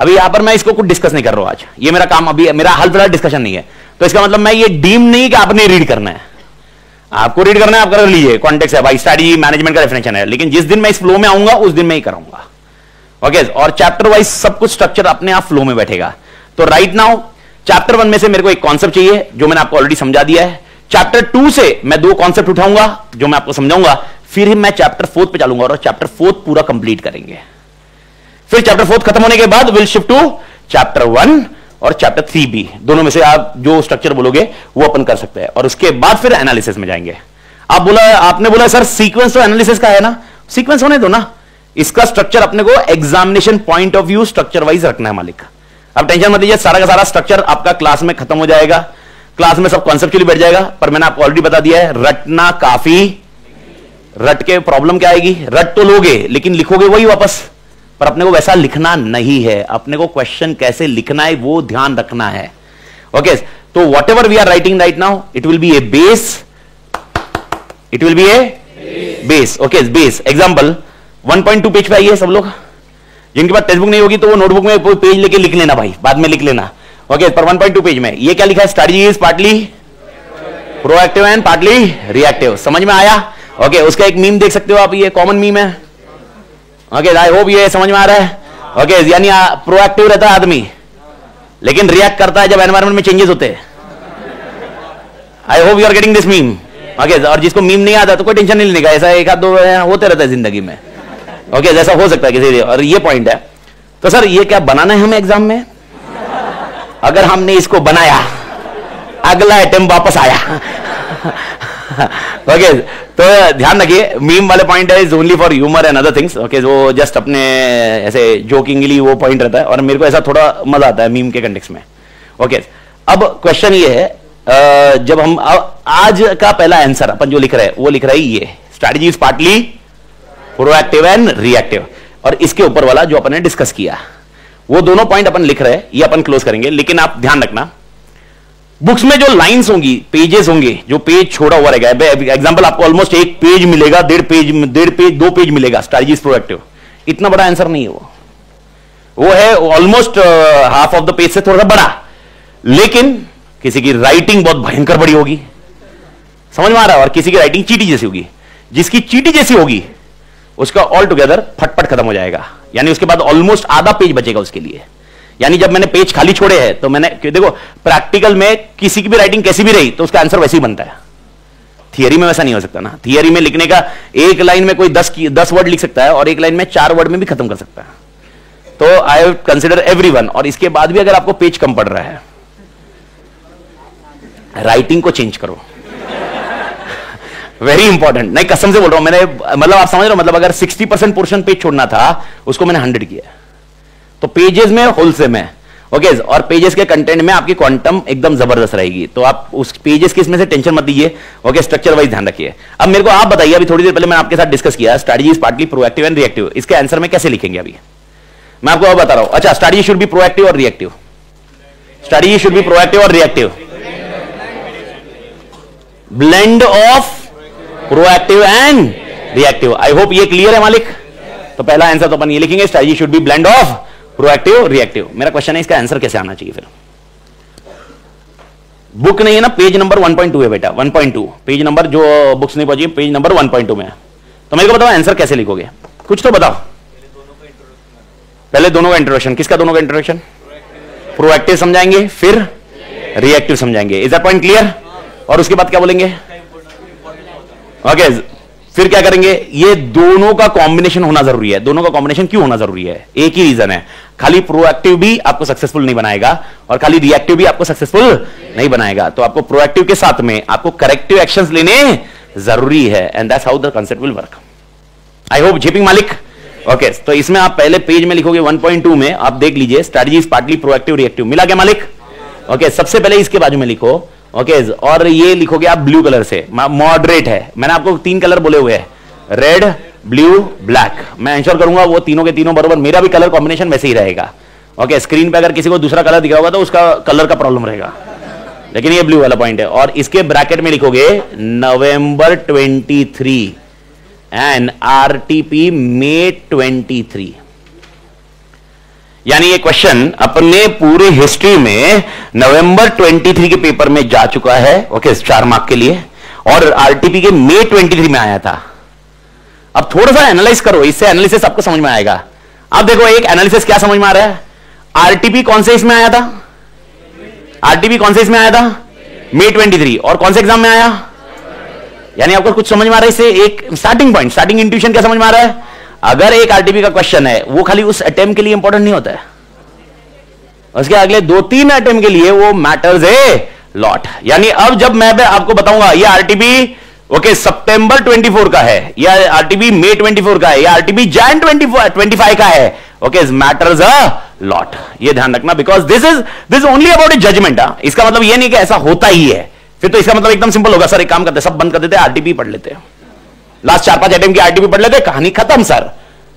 अभी यहां पर मैं इसको कुछ डिस्कस नहीं कर रहा हूं आज, ये मेरा काम अभी, मेरा हाल फिलहाल डिस्कशन नहीं है। तो इसका मतलब मैं ये डीम नहीं कि आपने रीड करना है, आपको रीड करना है, आप कर लीजिए, कॉन्टेक्स्ट है भाई, स्ट्रैटेजी मैनेजमेंट का डेफिनेशन है। लेकिन जिस दिन मैं इस फ्लो में आऊंगा उस दिन मैं ही कराऊंगा, ओके। और चैप्टर वाइज सब कुछ स्ट्रक्चर अपने आप फ्लो में बैठेगा। तो राइट नाउ चैप्टर 1 में से मेरे को एक कॉन्सेप्ट चाहिए जो मैंने आपको ऑलरेडी समझा दिया है। चैप्टर 2 से मैं 2 कॉन्सेप्ट उठाऊंगा जो मैं आपको समझाऊंगा, फिर मैं चैप्टर 4 पे चलूंगा और चैप्टर 4 पूरा कंप्लीट करेंगे। फिर चैप्टर 4 खत्म होने के बाद विल शिफ्ट टू चैप्टर 1 और चैप्टर 3 भी, दोनों में से आप जो स्ट्रक्चर बोलोगे वो अपन कर सकते हैं। और उसके बाद फिर एनालिसिस में जाएंगे। आपने बोला सर सीक्वेंस तो एनालिसिस का है ना, सीक्वेंस होने दो ना, इसका स्ट्रक्चर अपने को examination point of view structure wise रखना है मालिक। अब टेंशन मत लीजिए, सारा का सारा स्ट्रक्चर आपका क्लास में खत्म हो जाएगा, क्लास में सब कॉन्सेप्चुअली बैठ जाएगा। पर मैंने आपको ऑलरेडी बता दिया है, रटना काफी, रट के प्रॉब्लम क्या आएगी? रट तो लोगे लेकिन लिखोगे वही वापस, पर अपने को वैसा लिखना नहीं है। अपने को क्वेश्चन कैसे लिखना है वो ध्यान रखना है, ओके। तो whatever we are writing right now, it will be a base, it will be a base, okay, base. Example 1.2 page पे आइए सब लोग, जिनके पास टेक्स्ट बुक नहीं होगी तो वो नोटबुक में कोई पेज लेके लिख लेना भाई, बाद में लिख लेना, ओके। पर 1.2 पेज में ये क्या लिखा है? Strategy is partly proactive and partly reactive. समझ में आया? ओके। उसका एक मीम देख सकते हो आप, ये कॉमन मीम है, ओके। आई होप ये समझ में आ रहा है, ओके। यानी प्रोएक्टिव रहता है आदमी, लेकिन रिएक्ट करता है जब एनवायरमेंट में चेंजेस होते हैं। I hope you are getting this meme, okay. और जिसको मीम नहीं आता तो कोई टेंशन नहीं लेने का, ऐसा एक आध 2 होते रहता है जिंदगी में, ओके। जैसा हो सकता है किसी, और ये पॉइंट है। तो सर ये क्या बनाना है हमें एग्जाम में? अगर हमने इसको बनाया, अगला आइटम वापस आया, ओके। तो ध्यान रखिए, मीम वाले पॉइंट है is only for humour and other things, okay. वो जस्ट अपने ऐसे जोकिंगली वो पॉइंट रहता है, और मेरे को ऐसा थोड़ा मजा आता है मीम के कंटेक्स्ट में, ओके। अब क्वेश्चन ये है, जब हम आज का पहला आंसर अपन जो लिख रहे हैं वो लिख रहे हैं ये strategy is partly proactive and reactive, और इसके ऊपर वाला जो अपन ने डिस्कस किया वो दोनों पॉइंट अपन लिख रहे हैं, ये अपन क्लोज करेंगे। लेकिन आप ध्यान रखना, बुक्स में जो लाइंस होंगी, पेजेस होंगे, जो पेज छोड़ा हुआ रहेगा, एग्जांपल आपको ऑलमोस्ट 1 पेज मिलेगा, 1.5 पेज 2 पेज मिलेगा, स्ट्रैटेजी इज प्रोएक्टिव। इतना बड़ा आंसर नहीं है वो है almost half of the page से थोड़ा सा बड़ा, लेकिन किसी की राइटिंग बहुत भयंकर बड़ी होगी, समझ में आ रहा है, और किसी की राइटिंग चीटी जैसी होगी। जिसकी चीटी जैसी होगी उसका ऑल टुगेदर फटफट खत्म हो जाएगा, यानी उसके बाद ऑलमोस्ट आधा पेज बचेगा उसके लिए। यानी जब मैंने पेज खाली छोड़े हैं तो मैंने, देखो प्रैक्टिकल में किसी की भी राइटिंग कैसी भी रही तो उसका आंसर वैसे ही बनता है, थियरी में वैसा नहीं हो सकता ना। थियरी में लिखने का एक लाइन में कोई 10 वर्ड लिख सकता है और एक लाइन में 4 वर्ड में भी खत्म कर सकता है। तो आई कंसिडर एवरीवन, और इसके बाद भी अगर आपको पेज कम पड़ रहा है, राइटिंग को चेंज करो, वेरी इंपॉर्टेंट, नहीं कसम से बोल रहा हूं मैंने, मतलब आप समझ रहे हो, मतलब अगर 60% पोर्शन पेज छोड़ना था उसको मैंने 100 किया, तो पेजेस में होलसेल में, ओके, और पेजेस के कंटेंट में आपकी क्वांटम एकदम जबरदस्त रहेगी, तो आप उस पेजेस के इसमें से टेंशन मत लीजिए, ओके, स्ट्रक्चर वाइज ध्यान रखिए। अब मेरे को आप बताइए, अभी थोड़ी देर पहले मैं आपके साथ डिस्कस किया strategy is partly proactive and reactive, इसके आंसर में कैसे लिखेंगे अभी मैं आपको अब बता रहा हूं। अच्छा, स्ट्रैटेजी शुड बी प्रोएक्टिव और reactive, strategy should be proactive और reactive, blend of proactive and reactive. I hope ये क्लियर है मालिक। तो पहला आंसर तो अपन ये लिखेंगे, strategy should be blend of proactive reactive. मेरा क्वेश्चन है इसका आंसर कैसे आना चाहिए फिर। बुक नहीं है ना, पेज नंबर 1.2 है बेटा, 1.2 पेज नंबर, जो बुक्स नहीं पहुंची पेज नंबर 1.2 में है। तो मेरे को बताओ आंसर कैसे लिखोगे, कुछ तो बताओ। पहले दोनों का इंट्रोडक्शन, किसका दोनों का इंट्रोडक्शन? प्रोएक्टिव समझाएंगे, फिर रिएक्टिव समझाएंगे। Is that point clear? और उसके बाद क्या बोलेंगे? ओके, फिर क्या करेंगे? ये दोनों का कॉम्बिनेशन होना जरूरी है। दोनों का कॉम्बिनेशन क्यों होना जरूरी है? एक ही रीजन है, खाली प्रोएक्टिव भी आपको सक्सेसफुल नहीं बनाएगा और खाली रिएक्टिव भी आपको सक्सेसफुल नहीं बनाएगा। तो आपको प्रोएक्टिव के साथ में आपको करेक्टिव एक्शंस लेने जरूरी है, and that's how the concept will work. I hope जेपिंग मालिक। ओके, तो इसमें आप पहले पेज में लिखोगे 1.2 में, आप देख लीजिए strategy is partly proactive reactive, मिला क्या मालिक? ओके, सबसे पहले इसके बाजू में लिखो, ओके, और ये लिखोगे आप ब्लू कलर से, मॉडरेट है। मैंने आपको 3 कलर बोले हुए हैं, रेड, ब्लू, ब्लैक। मैं इंश्योर करूंगा वो तीनों के तीनों बराबर, मेरा भी कलर कॉम्बिनेशन वैसे ही रहेगा। ओके, स्क्रीन पे अगर किसी को दूसरा कलर दिखा होगा तो उसका कलर का प्रॉब्लम रहेगा, लेकिन ये ब्लू वाला पॉइंट है। और इसके ब्रैकेट में लिखोगे नवंबर 23 एंड आरटीपी मई 23। यानी ये क्वेश्चन अपने पूरे हिस्ट्री में नवंबर 23 के पेपर में जा चुका है, ओके, 4 मार्क के लिए, और आरटीपी के मई 23 में आया था। अब थोड़ा सा एनालाइज करो, इससे एनालिसिस आपको समझ में आएगा। अब देखो एक एनालिसिस क्या समझ में आ रहा है, आरटीपी कौन से इसमें आया था? आरटीपी कौन से इसमें आया था? मई 23। और कौन से एग्जाम में आया? यानी आपको कुछ समझ में आ रहा है इससे? एक स्टार्टिंग पॉइंट, स्टार्टिंग इंट्यूशन क्या समझ में आ रहा है? अगर एक आरटीपी का क्वेश्चन है वो खाली उस अटेम्प्ट के लिए इंपॉर्टेंट नहीं होता है, उसके अगले 2-3 अटेम्प्ट के लिए वो मैटर्स है लॉट। यानी अब जब मैं आपको बताऊंगा ये आरटीपी ओके सितंबर 24 का है, या आरटीपी मई 24 का है, या आरटीपी जैन 25 का है, ओके, मैटर्स अ लॉट। ये ध्यान रखना, because this is only about a judgement. इसका मतलब ये नहीं कि ऐसा होता ही है, फिर तो इसका मतलब एकदम सिंपल होगा, सर एक काम करते सब बंद कर देते, आरटीपी पढ़ लेते, लास्ट 4-5 अटेम्प्ट की आरटीपी पढ़ लेते, कहानी खत्म सर,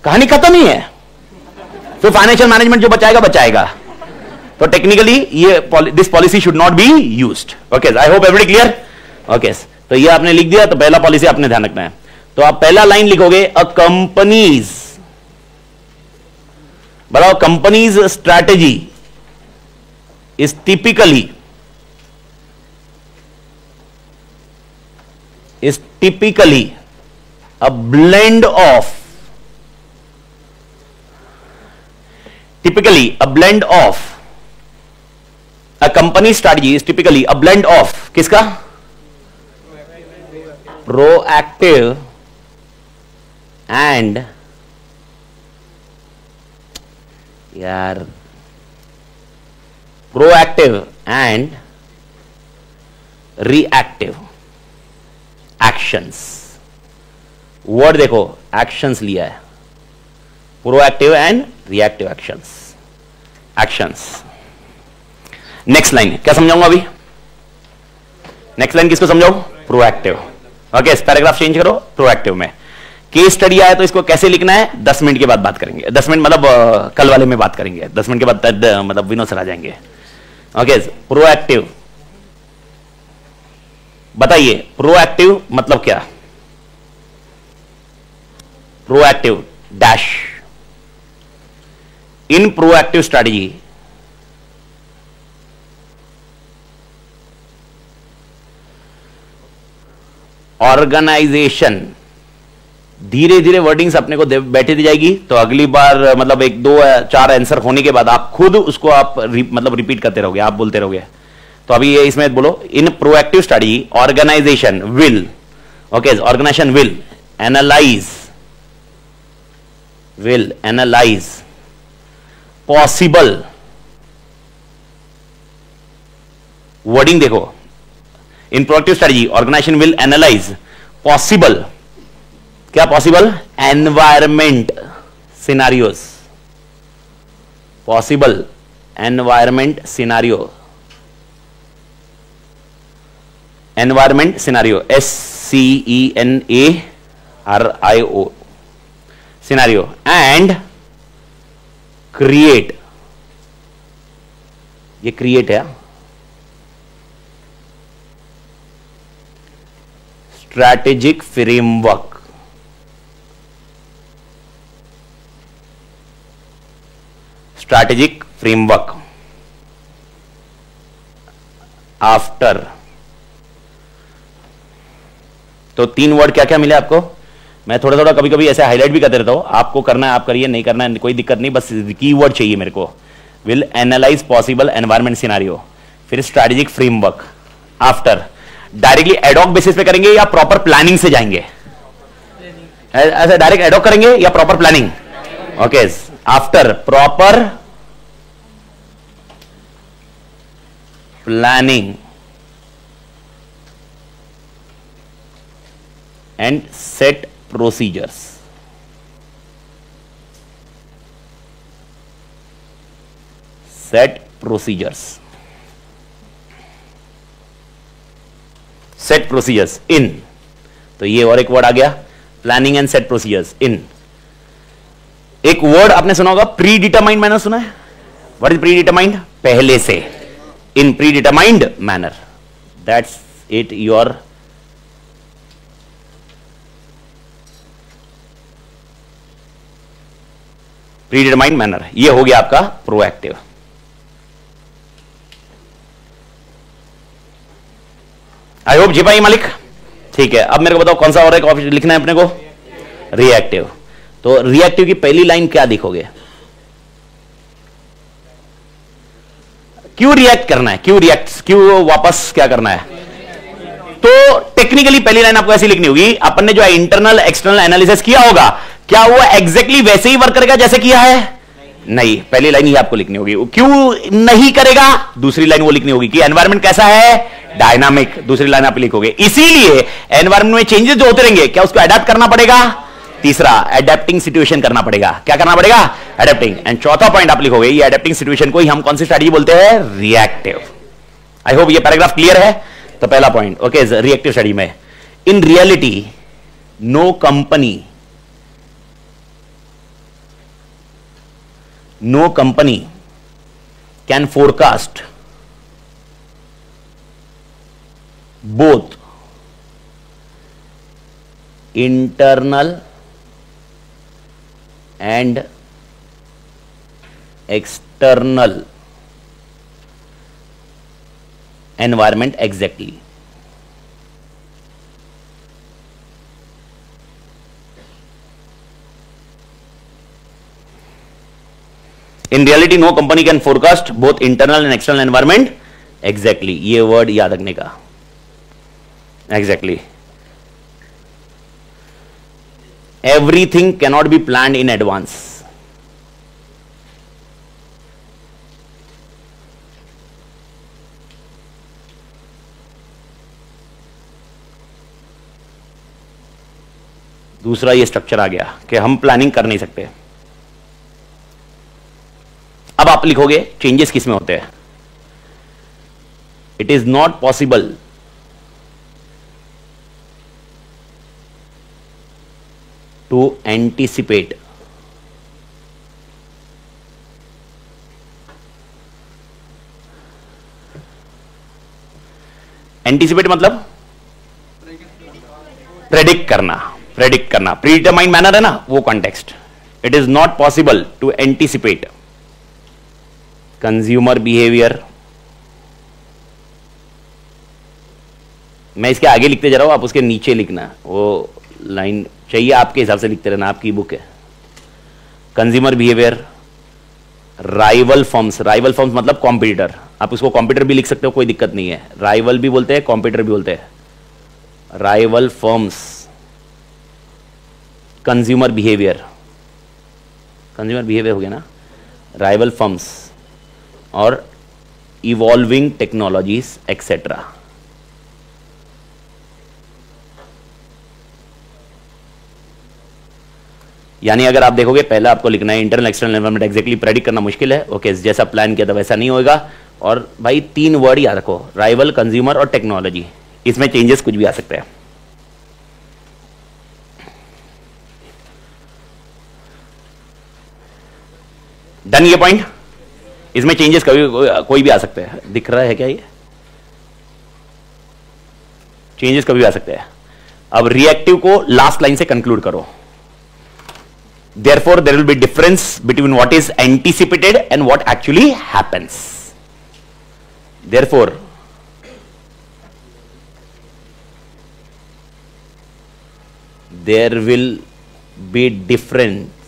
कहानी खत्म ही है। फिर फाइनेंशियल मैनेजमेंट जो बचाएगा बचाएगा। तो टेक्निकली ये this policy should not be used. Okay, I hope everybody clear. Okay, तो ये आपने लिख दिया, तो पहला पॉलिसी आपने ध्यान रखना है। तो आप पहला लाइन लिखोगे, अ कंपनीज, बताओ, companies strategy is typically a blend of a company strategy is typically a blend of किसका? Proactive and reactive actions. Word देखो, एक्शंस लिया है, proactive and reactive actions. Next line क्या समझाऊंगा अभी? नेक्स्ट लाइन किसको समझाऊं? प्रोएक्टिव। ओके, पैराग्राफ चेंज करो, प्रोएक्टिव में केस स्टडी आया तो इसको कैसे लिखना है 10 मिनट के बाद बात करेंगे। 10 मिनट मतलब कल वाले में बात करेंगे, 10 मिनट के बाद मतलब विनोद सर आ जाएंगे। ओके, प्रोएक्टिव बताइए, प्रोएक्टिव मतलब क्या? Proactive dash in proactive strategy organisation, धीरे धीरे वर्डिंग्स अपने को बैठे दी जाएगी, तो अगली बार मतलब 1-2-4 आंसर होने के बाद आप खुद उसको आप मतलब रिपीट करते रहोगे, आप बोलते रहोगे। तो अभी ये इसमें बोलो, in proactive study organization will, okay, organization will analyse possible, wording देखो, in proactive strategy organization will analyse possible, क्या possible, environment scenarios, possible environment scenario, environment scenario, SCENARIO scenario, and create, ये क्रिएट है, strategic framework, strategic framework after. तो 3 word क्या क्या मिले आपको, मैं थोड़ा थोड़ा कभी कभी ऐसे हाईलाइट भी करते रहता हूं, आपको करना है आप करिए, नहीं करना है कोई दिक्कत नहीं, बस कीवर्ड चाहिए मेरे को। Will analyse possible environment scenario, फिर strategic framework after. Directly ad hoc basis पे करेंगे या प्रॉपर प्लानिंग से जाएंगे, ऐसे डायरेक्ट एडॉक करेंगे या proper planning? Okay, after proper planning and set procedures, set procedures, set procedures इन। तो ये और एक वर्ड आ गया, प्लानिंग एंड सेट प्रोसीजर्स इन। एक वर्ड आपने सुना होगा, प्री डिटरमाइंड मैनर, सुना है? What is pre determined? पहले से, इन pre determined manner, that's it your pre determined manner. ये हो गया आपका प्रोएक्टिव। आई होप जी पाई मालिक, ठीक है। अब मेरे को बताओ कौन सा और एक ऑप्शन लिखना है अपने को, रिएक्टिव। तो रिएक्टिव की पहली लाइन क्या लिखोगे? क्यों रिएक्ट करना है, क्यों रिएक्ट, क्यों वापस क्या करना है? तो टेक्निकली पहली लाइन आपको ऐसी लिखनी होगी, अपन ने जो इंटरनल एक्सटर्नल एनालिसिस किया होगा, क्या वो एग्जैक्टली वैसे ही वर्क करेगा जैसे किया है? नहीं, पहली लाइन ही आपको लिखनी होगी। क्यों नहीं करेगा? दूसरी लाइन वो लिखनी होगी कि एनवायरमेंट कैसा है, डायनामिक, दूसरी लाइन आप लिखोगे। इसीलिए एनवायरमेंट में चेंजेस जो होते रहेंगे, क्या उसको अडेप्ट करना पड़ेगा? तीसरा, अडेप्टिंग सिचुएशन करना पड़ेगा। क्या करना पड़ेगा? अडेप्टिंग। एंड चौथा पॉइंट आप लिखोगे, ये अडेप्टिंग सिचुएशन को ही हम कौन सी स्ट्रेटजी बोलते हैं? रिएक्टिव। आई होप ये पैराग्राफ क्लियर है। तो पहला पॉइंट, ओके, रिएक्टिव स्टडी में, in reality no company can forecast both internal and external environment exactly. In reality, no company can forecast both internal and external environment exactly. ये word याद रखने का, exactly. Everything cannot be planned in advance. दूसरा ये structure आ गया कि हम planning कर नहीं सकते। अब आप लिखोगे चेंजेस किस में होते हैं? It is not possible to anticipate मतलब प्रेडिक्ट करना, प्रीडिटरमाइंड मैनर है ना वो context. It is not possible to anticipate consumer behaviour. मैं इसके आगे लिखते जा रहा हूं, आप उसके नीचे लिखना, वो लाइन चाहिए आपके हिसाब से लिखते रहना, आपकी बुक है। Consumer behaviour, rival firms, rival firms मतलब कॉम्पिटिटर, आप उसको कॉम्पिटिटर भी लिख सकते हो, कोई दिक्कत नहीं है। राइवल भी बोलते हैं, कॉम्पिटिटर भी बोलते हैं। राइवल फर्म्स, कंज्यूमर बिहेवियर हो गया ना, राइवल फर्म्स और इवॉल्विंग टेक्नोलॉजीज एक्सेट्रा। यानी अगर आप देखोगे पहले आपको लिखना है internal external environment exactly predict करना मुश्किल है। ओके जैसा प्लान किया था वैसा नहीं होगा। और भाई 3 वर्ड याद रखो, राइवल, कंज्यूमर और टेक्नोलॉजी। इसमें चेंजेस कुछ भी आ सकते हैं। डन ये पॉइंट। इसमें चेंजेस कभी कोई भी आ सकते हैं। दिख रहा है क्या ये? चेंजेस कभी भी आ सकते हैं। अब रिएक्टिव को लास्ट लाइन से कंक्लूड करो। Therefore, there will be difference between what is anticipated and what actually happens. Therefore, there will be difference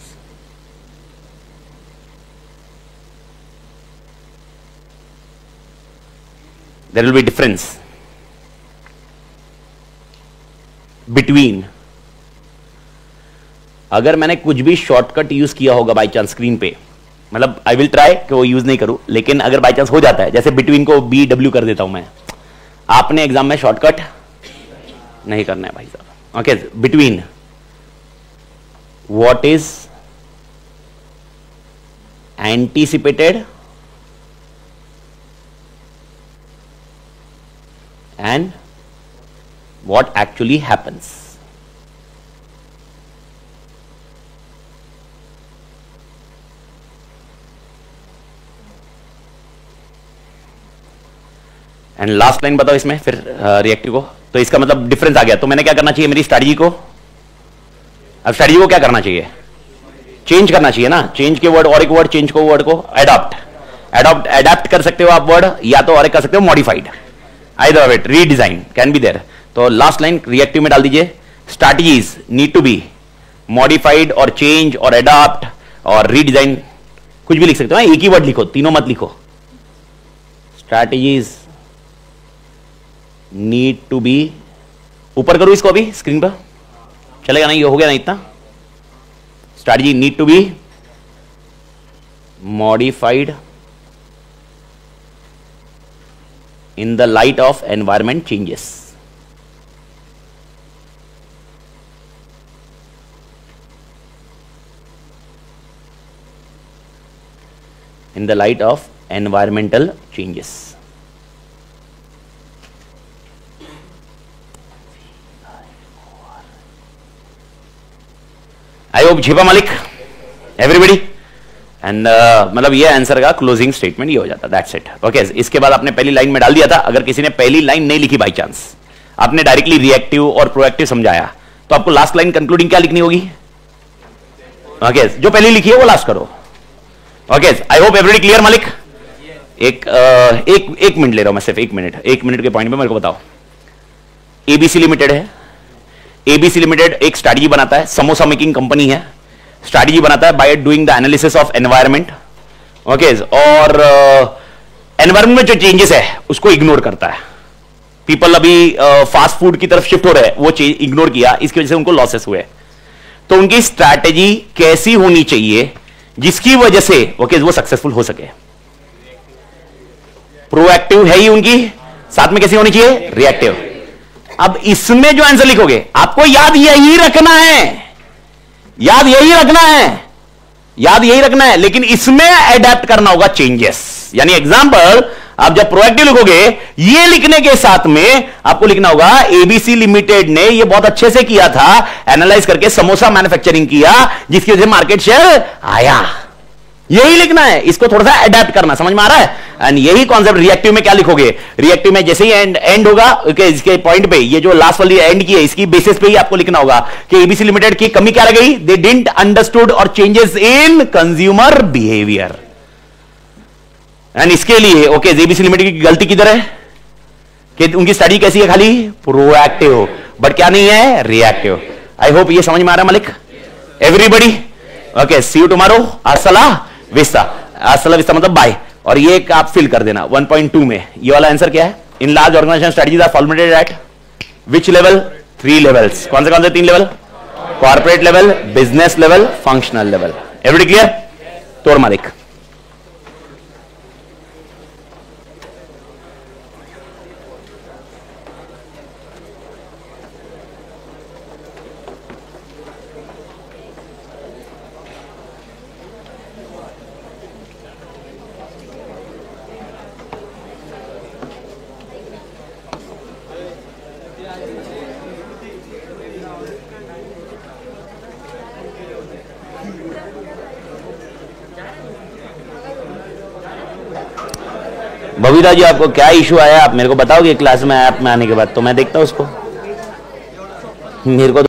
between, अगर मैंने कुछ भी शॉर्टकट यूज किया होगा बाई चांस स्क्रीन पे, मतलब आई विल ट्राई कि वो यूज नहीं करूं, लेकिन अगर बाई चांस हो जाता है, जैसे बिटवीन को BW कर देता हूं मैं, आपने एग्जाम में शॉर्टकट नहीं करना है भाई साहब। Okay, between what is anticipated and what actually happens. And last line बताओ इसमें फिर रिएक्टिव को। तो इसका मतलब डिफरेंस आ गया। तो मैंने क्या करना चाहिए मेरी स्ट्रैटेजी को? अब स्ट्रैटेजी को क्या करना चाहिए? चेंज करना चाहिए ना। चेंज के वर्ड और एक वर्ड चेंज को वर्ड को एडॉप्ट कर सकते हो आप वर्ड, या तो और एक कर सकते हो modified. Either of it, redesign can be there. तो लास्ट लाइन रिएक्टिव में डाल दीजिए, strategies need to be modified और चेंज और एडॉप्ट और रीडिजाइन। कुछ भी लिख सकते हो, एक ही वर्ड लिखो, तीनों मत लिखो। स्ट्रैटेजीज नीड टू बी, ऊपर करो इसको, अभी स्क्रीन पर चलेगा नहीं? ये हो गया ना इतना। Strategy need to be modified in the light of environment changes. In the light of environmental changes. I hope झेपा मालिक एवरीबडी। एंड मतलब ये आंसर का क्लोजिंग स्टेटमेंट ये हो जाता, दैट्स इट। ओके, इसके बाद आपने पहली लाइन में डाल दिया था। अगर किसी ने पहली लाइन नहीं लिखी बाई चांस, आपने डायरेक्टली रिएक्टिव और प्रोएक्टिव समझाया, तो आपको लास्ट लाइन कंक्लूडिंग क्या लिखनी होगी? ओके, जो पहली लिखी है वो लास्ट करो। Okay, I hope everybody clear मालिक। एक मिनट ले रहा हूं मैं, सिर्फ 1 मिनट। 1 मिनट के पॉइंट पे मेरे को बताओ, एबीसी लिमिटेड है। एबीसी लिमिटेड एक स्ट्रैटेजी बनाता है, समोसा मेकिंग कंपनी है। स्ट्रैटेजी बनाता है bye doing the analysis of environment. Okay, और एनवायरनमेंट में जो चेंजेस है उसको इग्नोर करता है। पीपल अभी फास्ट फूड की तरफ शिफ्ट हो रहे हैं, वो इग्नोर किया, इसकी वजह से उनको लॉसेस हुए। तो उनकी स्ट्रैटेजी कैसी होनी चाहिए जिसकी वजह से वो सक्सेसफुल हो सके? प्रोएक्टिव है ही उनकी, साथ में कैसी होनी चाहिए? रिएक्टिव। अब इसमें जो आंसर लिखोगे आपको याद यही रखना है, याद यही रखना है, लेकिन इसमें अडेप्ट करना होगा चेंजेस। यानी एग्जांपल, आप जब प्रोएक्टिव लिखोगे, ये लिखने के साथ में आपको लिखना होगा एबीसी लिमिटेड ने ये बहुत अच्छे से किया था, एनालाइज करके समोसा मैन्युफैक्चरिंग किया, जिसकी वजह से मार्केट शेयर आया। यही लिखना है, इसको थोड़ा सा अडेप्ट करना। समझ में आ रहा है? एंड यही कॉन्सेप्ट रिएक्टिव में क्या लिखोगे? रिएक्टिव में जैसे ही एंड होगा, इसके पॉइंट पे, ये जो लास्ट वाली एंड की है, इसकी बेसिस पे ही आपको लिखना होगा कि एबीसी लिमिटेड की कमी क्या रह गई? दे डिडंट अंडरस्टूड और changes in consumer behaviour. And इसके लिए एबीसी लिमिटेड की गलती किधर है? कि उनकी स्टडी कैसी है? खाली प्रोएक्टिव, बट क्या नहीं है? रिएक्टिव। आई होप ये समझ में आ रहा है Malik everybody. Okay, see you tomorrow. Hasta la vista. Hasta la vista मतलब बाय। और ये आप फिल कर देना 1.2 में। ये वाला आंसर क्या है? In large organisation strategies are formulated at which level? 3 levels. कौन से 3 level? Corporate level, business level, functional level. Everybody clear? तोड़ मालिक। बबीता जी, आपको क्या इशू आया, आप मेरे को बताओगे क्लास में ऐप में आने के बाद, तो मैं देखता हूं उसको। मेरे को